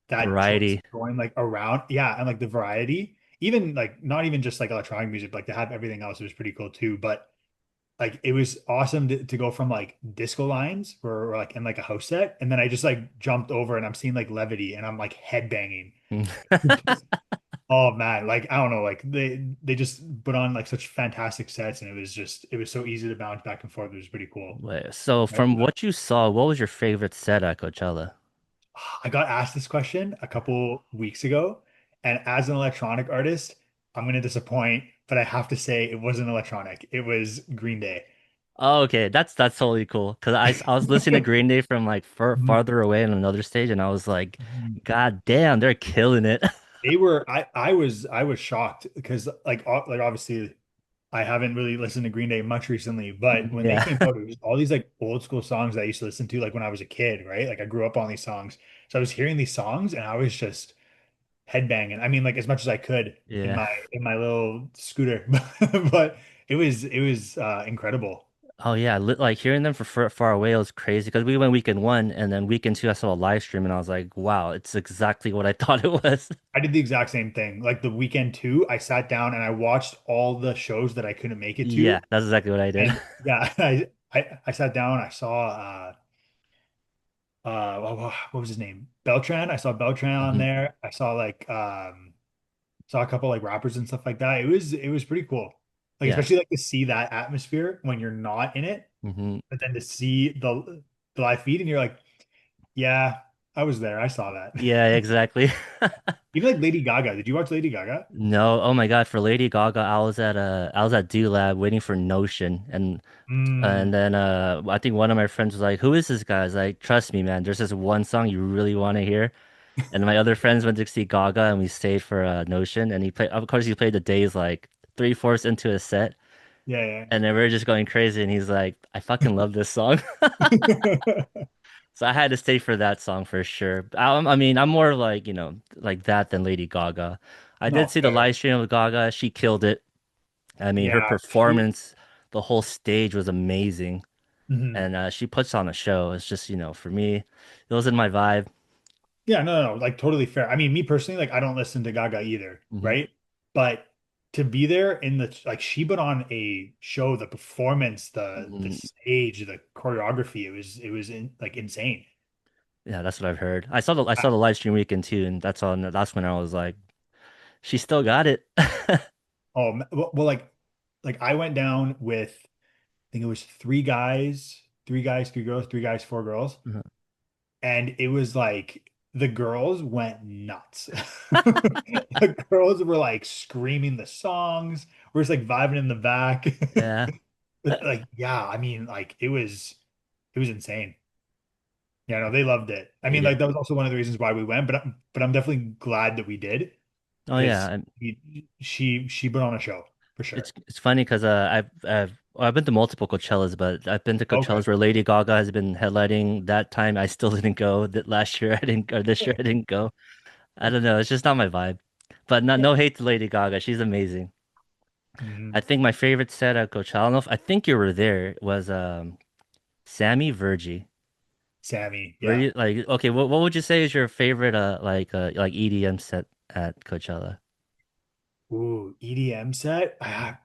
that choice Variety. going like around, yeah, and like the variety, even like not even just like electronic music, like to have everything else was pretty cool too. But like it was awesome to go from like disco lines or like in like a house set, and then I just like jumped over and I'm seeing like Levity and I'm like headbanging. Oh man, like I don't know, like they just put on like such fantastic sets, and it was so easy to bounce back and forth. It was pretty cool. Wait, so Right? from what you saw, what was your favorite set at Coachella? I got asked this question a couple weeks ago, and as an electronic artist, I'm gonna disappoint, but I have to say it wasn't electronic. It was Green Day. Oh, okay, that's totally cool. Cause I was listening to Green Day from like farther away on another stage, and I was like, Mhm. God damn, they're killing it. They were I was shocked because like obviously I haven't really listened to Green Day much recently, but when they Yeah. came out, it was all these like old school songs that I used to listen to like when I was a kid, right? Like I grew up on these songs. So I was hearing these songs and I was just headbanging. I mean, like as much as I could Yeah. in my little scooter, but it was incredible. Oh yeah, like hearing them for far away was crazy because we went weekend one and then weekend two I saw a live stream and I was like, wow, it's exactly what I thought it was. I did the exact same thing. Like the weekend too, I sat down and I watched all the shows that I couldn't make it Yeah, to. that's exactly what I did. And yeah, I sat down, I saw what was his name? Beltran. I saw Beltran on hmm there. I saw like saw a couple like rappers and stuff like that. It was pretty cool. Like Yeah. especially like to see that atmosphere when you're not in it, hmm but then to see the live feed and you're like, yeah, I was there. I saw that. Yeah, exactly. Even like Lady Gaga. Did you watch Lady Gaga? No, oh my God, for Lady Gaga, I was at D Lab waiting for Notion and Mm, then I think one of my friends was like, "Who is this guy?" I was like, "Trust me, man, there's this one song you really want to hear." And my other friends went to see Gaga and we stayed for Notion and he played of course he played the days like three-fourths into his set yeah, and then we were just going crazy and he's like, "I fucking love this song." yeah. So I had to stay for that song for sure. I mean, I'm more like, like that than Lady Gaga. I did No, see the fair. live stream of Gaga. She killed it. I mean, her Yeah, she. performance, the whole stage was amazing. Mhm. And she puts on a show. It's just, for me, it wasn't my vibe. Yeah, no, like totally fair. I mean, me personally, like I don't listen to Gaga either, hmm right? But to be there in the like she put on a show, the performance, the hmm stage, the choreography, like insane. Yeah, that's what I've heard. I saw the live stream weekend too, and that's when I was like, she still got it. Well, like I went down with I think it was three guys, three girls, three guys, four girls. Mhm. And it was like the girls went nuts. The girls were like screaming the songs. We're just like vibing in the back. Yeah. But like, yeah, I mean, like it was insane. Yeah, no, they loved it. I mean, Yeah. like that was also one of the reasons why we went, but I'm definitely glad that we did Oh because yeah. she put on a show for sure. It's funny because I've been to multiple Coachellas, but I've been to Okay. Coachellas where Lady Gaga has been headlining. That time I still didn't go. That last year I didn't, or this year I didn't go. I don't know. It's just not my vibe. But not Yeah. no hate to Lady Gaga. She's amazing. I Mhm. think my favorite set at Coachella, I don't know if, I think you were there, was Sammy Virgie. Sammy, Were yeah. you like okay? What would you say is your favorite like EDM set at Coachella? Ooh, EDM set. I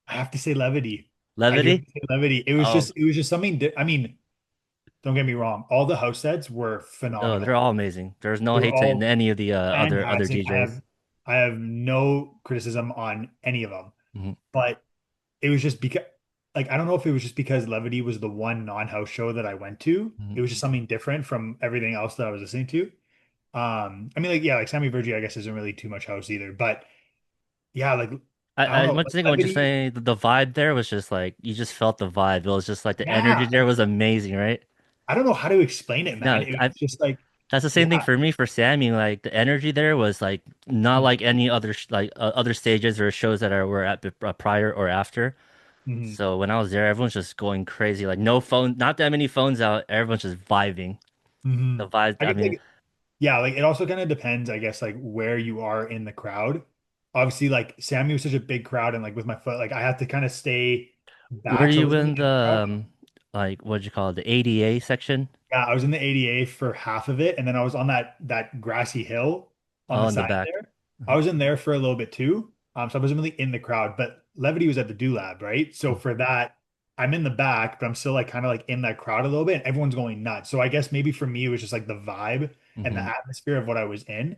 have to say Levity. I do have Levity? to say Levity. Oh, It was just something I mean, don't get me wrong. All the house sets were oh, they're phenomenal. all amazing. There's no They were hate to all any of the other fantastic. DJs. I have no criticism on any of them. hmm But it was just because like I don't know if it was just because Levity was the one non-house show that I went to. hmm It was just something different from everything else that I was listening to. I mean like yeah, like Sammy Virgie I guess isn't really too much house either. But yeah, like I don't I know, much like think what you're Levity, saying, the vibe there was just like you just felt the vibe. It was just like the energy yeah. there was amazing, right? I don't know how to explain it, man. No, It was just like, that's the same thing yeah. for me for Sammy. Like the energy there was like not Mhm, like any other other stages or shows that were at prior or after. mhm, So when I was there, everyone's just going crazy. Like no phone, not that many phones out. Everyone's just vibing. The mhm. vibe. I I guess mean, like, yeah, like it also kind of depends, I guess, like where you are in the crowd. Obviously, like Sammy was such a big crowd, and like with my foot, like I had to kind of stay were back so I you wasn't in in the the crowd. like what'd you call it, the ADA section? Yeah, I was in the ADA for half of it, and then I was on that grassy hill on Oh, the in the side back. there. I was in there for a little bit too. So I wasn't really in the crowd, but Levity was at the Do Lab, right? So for that, I'm in the back, but I'm still like kind of like in that crowd a little bit, and everyone's going nuts. So I guess maybe for me it was just like the vibe and the Mm-hmm. atmosphere of what I was in,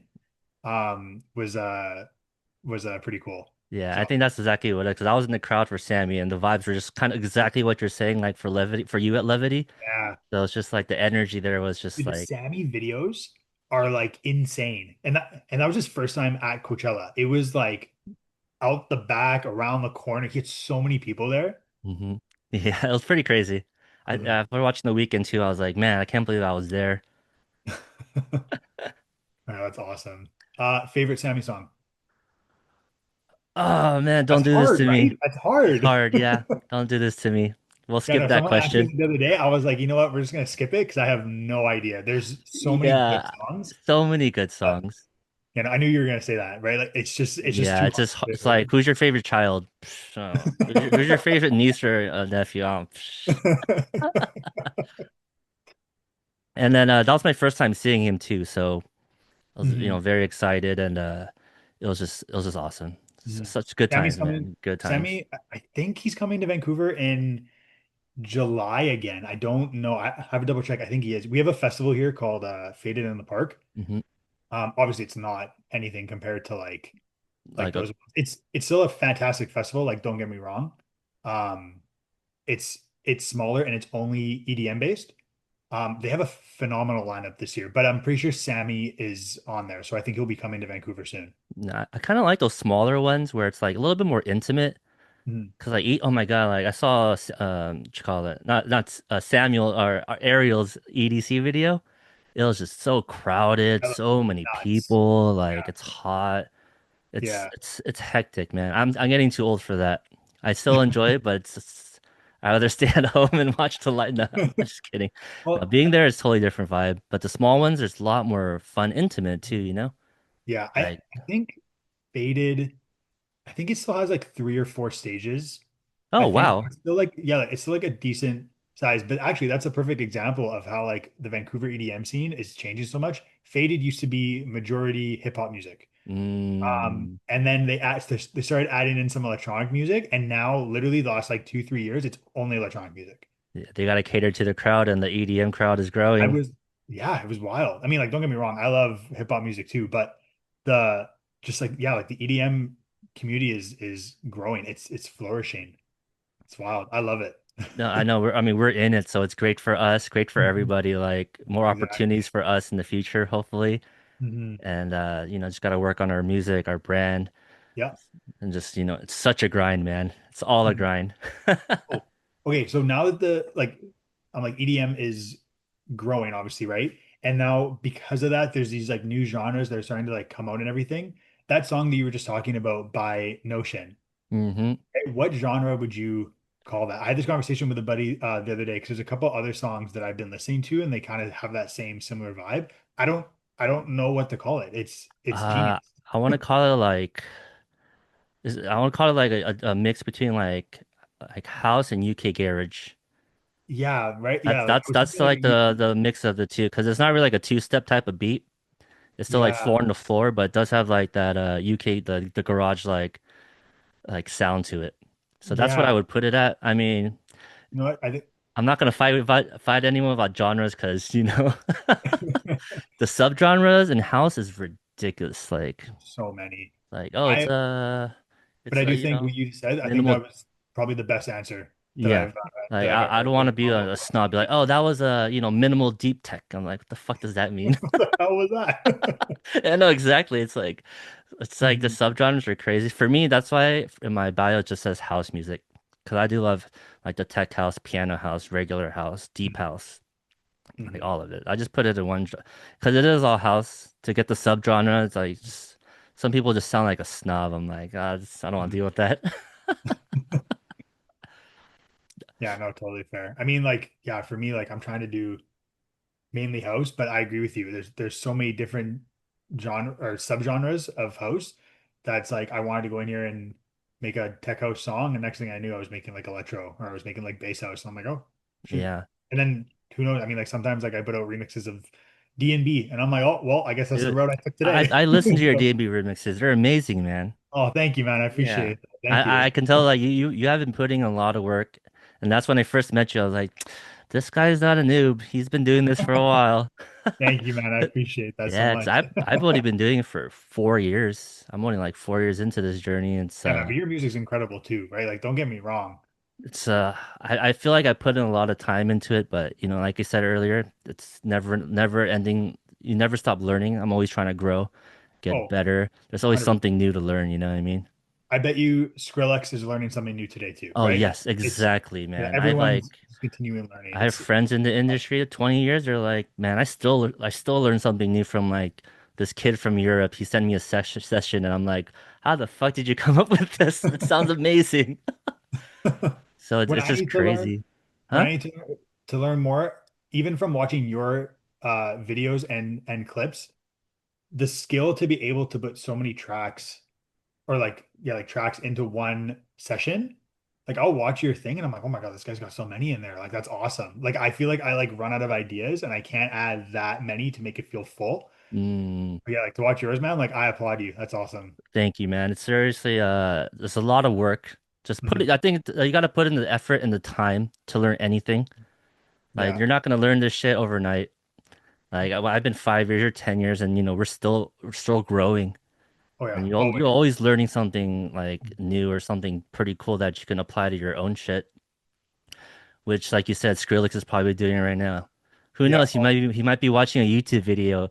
was pretty cool. Yeah, I So think that's exactly what it, because I was in the crowd for Sammy and the vibes were just kind of exactly what you're saying, like for Levity, for you at Levity. yeah, So it's just like the energy there was just dude, the like, Sammy videos are like insane, and that was his first time at Coachella. It was like out the back, around the corner. He had so many people there. hmm Yeah, it was pretty crazy. Mhm. After watching the weekend too, I was like, man, I can't believe I was there. Oh, that's awesome. Favorite Sammy song? Oh man, don't That's do this hard, to me. right? That's It's hard. hard, yeah. Don't do this to me. We'll Yeah, skip no, that someone asked me question. this the other day. I was like, you know what? We're just gonna skip it because I have no idea. There's so many good Yeah, songs, so many good but songs. You know, I knew you were gonna say that, right? Like it's just Yeah, too it's just it's like hard who's your favorite child? Psh, who's your favorite niece or nephew? to. And then that was my first time seeing him too, so I was Mhm, very excited and it was just awesome. mhm. Such good Sammy's times, coming. man. Good times. Sammy, I think he's coming to Vancouver in July again. I don't know. I have to double check. I think he is. We have a festival here called Faded in the Park. Hmm. Obviously, it's not anything compared to like Like those. It's still a fantastic festival. Like, don't get me wrong. Um, it's smaller and it's only EDM based. They have a phenomenal lineup this year, but I'm pretty sure Sammy is on there, so I think he'll be coming to Vancouver soon. I kind of like those smaller ones where it's like a little bit more intimate. Mhm. Cause like oh my God, like I saw what you call it, not Samuel or Ariel's EDC video. It was just so crowded, That looks so many nuts. people. Like Yeah, it's hot. yeah. It's hectic, man. I'm getting too old for that. I still enjoy it, but I rather stay at home and watch the light. No, I'm just kidding. No, Well, being there is totally different vibe. But the small ones, there's a lot more fun, intimate too. yeah. Like I think Faded. I think it still has like three or four stages. I oh think wow, it's still like yeah, it's still like a decent size. But actually, that's a perfect example of how like the Vancouver EDM scene is changing so much. Faded used to be majority hip hop music. mm, And then they started adding in some electronic music, and now literally the last like 2, 3 years, it's only electronic music. yeah, they gotta cater to the crowd, and the EDM crowd is I growing. was Yeah, it was wild. I mean, like don't get me wrong, I love hip hop music too, but the just like yeah, like the EDM community is growing. It's flourishing. It's wild. I love it. No, I know. I mean, we're in it, so it's great for us, great for Mhm. everybody. Like more Exactly. opportunities for us in the future, hopefully. Hmm. And just gotta work on our music, our brand, Yeah. and just it's such a grind, man. It's all a Mhm. grind. Oh, okay. So now that the like I'm like EDM is growing, obviously, right? And now because of that, there's these like new genres that are starting to like come out and everything. That song that you were just talking about by Notion, Hmm. what genre would you call that? I had this conversation with a buddy the other day because there's a couple other songs that I've been listening to and they kind of have that same similar vibe. I don't I don't know what to call it. It's Uh, genius. I want to call it like I want to call it like a mix between like house and UK garage. Yeah, right. That's Yeah, like I that's was that's thinking like a like UK. the mix of the two because it's not really like a two-step type of beat. It's still like Yeah, four on the floor, but it does have like that UK the garage like sound to it. So that's what I yeah. would put it at. I mean, You know what? I think I'm not gonna fight anyone about genres because the subgenres in house is ridiculous. so many. Like oh I but it's I do think what you said, I think that minimal. was probably the best answer Yeah. that Like I've ever I don't want to like be come up a with. snob. Be like, oh, that was a minimal deep tech. I'm like, what the fuck does that mean? What the hell was that? I know exactly. It's like the Mhm, subgenres are crazy. For me, that's why in my bio it just says house music. Because I do love like the tech house, piano house, regular house, deep mhm, house, like mhm, all of it. I just put it in one because it is all house. To get the subgenre, it's like just some people just sound like a snob. I'm like, I don't want to mhm. deal with that. Yeah, no, totally fair. I mean, like, yeah, for me, like I'm trying to do mainly house, but I agree with you. There's so many different genre or subgenres of house that's like I wanted to go in here and make a tech house song, and next thing I knew, I was making like electro or I was making like bass house, and I'm like, oh shoot. Yeah. And then who knows? I mean, like sometimes like I put out remixes of D&B, and I'm like, oh well, I guess that's the Dude, road I took I today. I listen to your So, D&B remixes. They're amazing, man. oh, thank you, man. I Yeah. appreciate it. Thank I you. can tell like you have been putting a lot of work. And that's when I first met you. I was like, this guy's not a noob. He's been doing this for a while. Thank you, man. I appreciate that so Yeah, 'cause much. I've only been doing it for 4 years. I'm only like 4 years into this journey. Yeah, man, but your music's incredible too, right? Like, don't get me wrong. I feel like I put in a lot of time into it, but like I said earlier, it's never ending. You never stop learning. I'm always trying to grow, get Oh, better. There's always 100%. something new to learn, you know what I mean? I bet you Skrillex is learning something new today too, Oh right? yes, It's exactly, yeah, man. everyone's continuing learning. I have friends in the industry of 20 years. They're like, man, I still learn something new from like this kid from Europe. He sent me a session, and I'm like, how the fuck did you come up with this? It sounds amazing. So When it's I just need to learn, crazy, when huh? I need to learn more, even from watching your videos and clips, the skill to be able to put so many tracks or like yeah, like tracks into one session. Like I'll watch your thing and I'm like, oh my God, this guy's got so many in there. Like that's awesome. Like I feel like I like run out of ideas and I can't add that many to make it feel full. Mm, But yeah, like to watch yours, man, like I applaud you. That's awesome. thank you, man. It's seriously, there's a lot of work. Just put it, Mhm. I think you got to put in the effort and the time to learn anything. Like Yeah. you're not gonna learn this shit overnight. Like I've been 5 years or 10 years, and we're still growing, Oh yeah. and you're Always. always learning something like new or something pretty cool that you can apply to your own shit. Which, like you said, Skrillex is probably doing right now. Who Yeah. knows? He might be watching a YouTube video.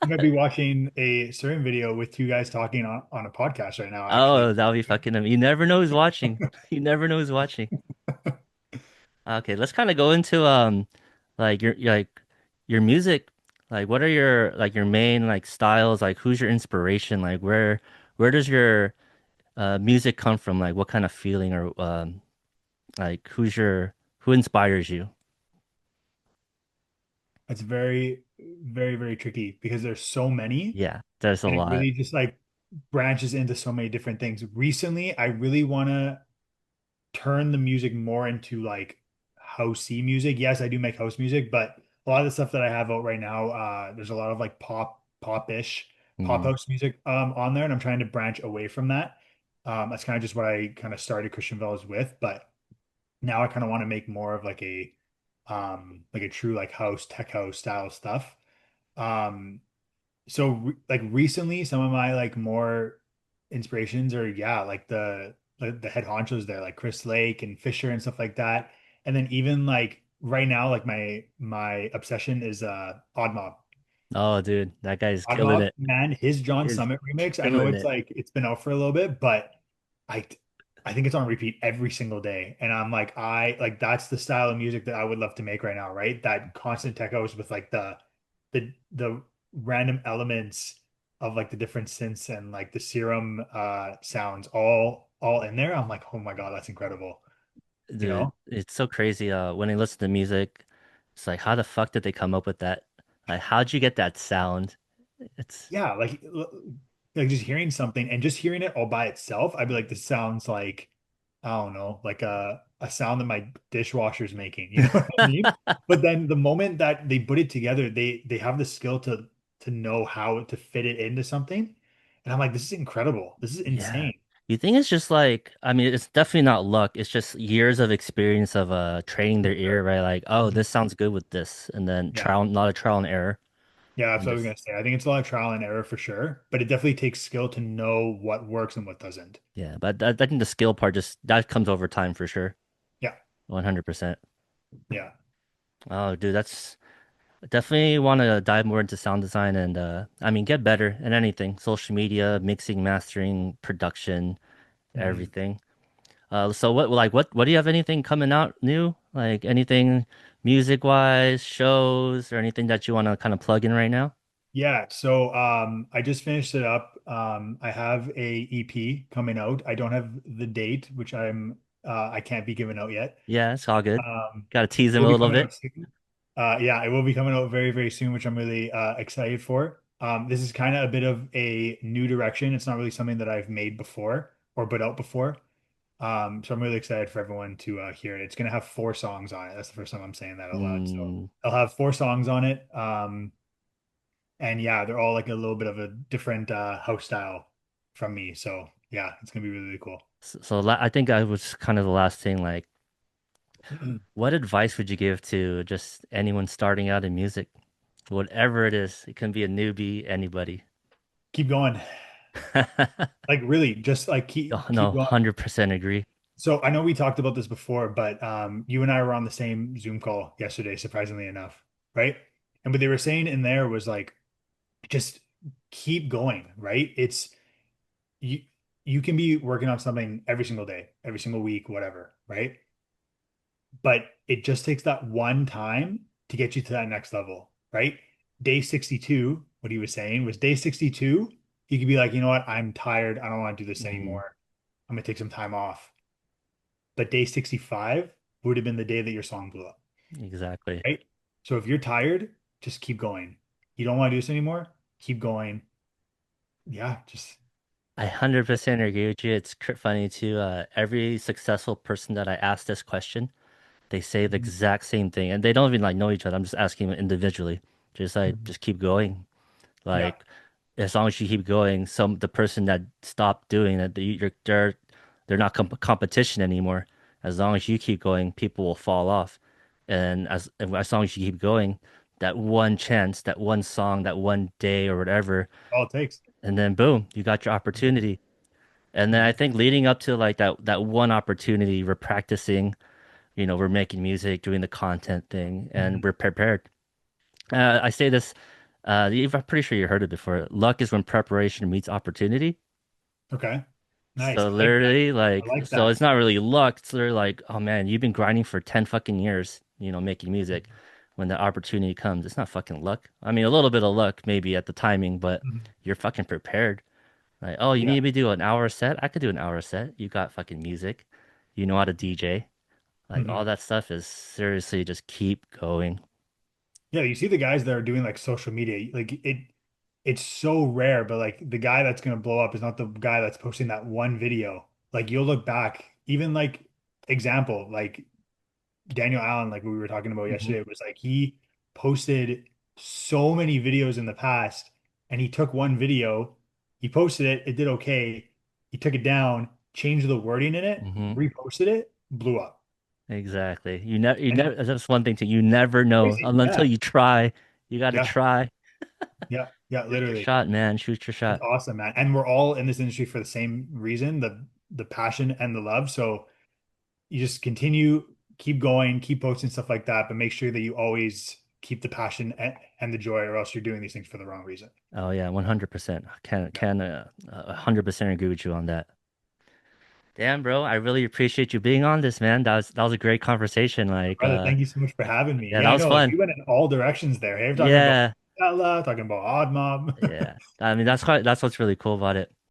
You might be watching a certain video with two guys talking on a podcast right now, actually. Oh, that'll be fucking him. You never know who's watching. You never know who's watching. Okay, let's kind of go into like your music. Like what are your main like styles? Like who's your inspiration? Like where does your music come from? Like what kind of feeling or like who inspires you? It's very, very, very tricky because there's so many Yeah, there's a and it lot. really just like branches into so many different things. Recently, I really want to turn the music more into like housey music. Yes, I do make house music, but a lot of the stuff that I have out right now, there's a lot of like pop-ish, pop Mm, house music on there, and I'm trying to branch away from that. That's kind of just what I kind of started Christian Vels with, but now I kind of want to make more of like a true like house tech house style stuff. Um, so like recently, some of my like more inspirations are yeah, like the head honchos there, like Chris Lake and Fisher and stuff like that. And then even like right now, like my obsession is Odd Mob. oh, dude, that guy's Odd killing Mob, it. man, his John Is Summit remix. I know killing it's it. like it's been out for a little bit, but I I think it's on repeat every single day. And I'm like, I like that's the style of music that I would love to make right now, right? That constant techos with like the random elements of like the different synths and like the serum sounds all in there. I'm like, oh my God, that's incredible. You Dude, know? it's so crazy. When I listen to music, it's like, how the fuck did they come up with that? Like, how'd you get that sound? It's Yeah, like just hearing something and just hearing it all by itself, I'd be like, this sounds like I don't know, like a sound that my dishwasher's making. You know what I mean? But then the moment that they put it together, they have the skill to know how to fit it into something. And I'm like, this is incredible. This is yeah. insane. You think it's just like, I mean, it's definitely not luck. It's just years of experience of training For their ear, sure. right? Like, oh, Mhm. this sounds good with this, and then Yeah. trial, not a trial and error, Yeah, that's and what I was just gonna say. I think it's a lot of trial and error for sure, but it definitely takes skill to know what works and what doesn't. yeah. But I think the skill part just that comes over time for sure, Yeah. 100%. Yeah. Oh, dude, that's definitely want to dive more into sound design and I mean get better at anything. Social media, mixing, mastering, production, Mhm. everything. So what do you have anything coming out new? Like anything music wise, shows or anything that you want to kind of plug in right now? Yeah, so I just finished it up. I have a EP coming out. I don't have the date, which I can't be giving out yet. Yeah, it's all good. Um Got to tease it him will a be little coming bit. out soon. Yeah, it will be coming out very, very soon, which I'm really excited for. This is kind of a bit of a new direction. It's not really something that I've made before or put out before. So I'm really excited for everyone to hear it. It's gonna have 4 songs on it. That's the first time I'm saying that out loud. So Mm, I'll have 4 songs on it. And yeah, they're all like a little bit of a different house style from me. So yeah, it's gonna be really, really cool. I think I was kind of the last thing. Like, what advice would you give to just anyone starting out in music? Whatever it is, it can be a newbie, anybody. Keep going. Like really, just like Oh, no, keep going. 100% agree. So I know we talked about this before, but you and I were on the same Zoom call yesterday, surprisingly enough, right? And what they were saying in there was like, just keep going, right? It's you you can be working on something every single day, every single week, whatever, right? But it just takes that one time to get you to that next level, right? Day 62, what he was saying was day 62, you could be like, you know what? I'm tired. I don't want to do this Mm, anymore. I'm gonna take some time off. But day 65 would have been the day that your song blew up, exactly. right? So if you're tired, just keep going. You don't want to do this anymore? keep going. Yeah, just I 100% agree with you. It's funny too. Every successful person that I ask this question, they say the mhm, exact same thing, and they don't even like know each other. I'm just asking them individually. Just like, mhm. just keep going. Yeah, Like, as long as you keep going, the person that stopped doing it, they're not competition anymore. As long as you keep going, people will fall off, and as long as you keep going, that one chance, that one song, that one day or whatever, all it takes. and then boom, you got your Mhm, opportunity. And then I mhm, think leading up to like that one opportunity, we're practicing, we're making music, doing the content thing, and mhm. we're prepared. I say this, I'm pretty sure you heard it before. Luck is when preparation meets opportunity. Okay, nice. So I like that. literally, I like, like so that. it's not really luck. It's literally like, oh man, you've been grinding for 10 fucking years, making music. When the opportunity comes, it's not fucking luck. I mean, a little bit of luck maybe at the timing, but Mhm. you're fucking prepared. Like, oh, you Yeah. need me to do an hour set? I could do an hour set. You got fucking music. You know how to DJ. Like, all Mhm. that stuff is seriously just keep going. Yeah, you see the guys that are doing like social media, like it's so rare, but like the guy that's gonna blow up is not the guy that's posting that one video. Like you'll look back, even like example, like Daniel Allen, like we were talking about Hmm. yesterday, was like he posted so many videos in the past, and he took one video, he posted it, it did okay, he took it down, changed the wording in it, Hmm. reposted it, blew up. Exactly. And it's That's one thing too. You never know crazy. until Yeah. you try. You got to Yeah. try. Yeah. Yeah. Shoot your Literally. shot, man. Shoot your It's shot. awesome, man. And we're all in this industry for the same reason, the passion and the love. So you just continue, keep going, keep posting stuff like that, but make sure that you always keep the passion and the joy, or else you're doing these things for the wrong reason. Oh yeah, 100%. Yeah. 100% agree with you on that. Damn, bro. I really appreciate you being on this, man. That was a great conversation. Like, Brother, thank you so much for having me. yeah, Yeah, that I was know, like fun. we went in all directions there. Hey, we're talking about Yeah. Ella, talking about Odd Mob. Yeah. I mean, that's what's really cool about it.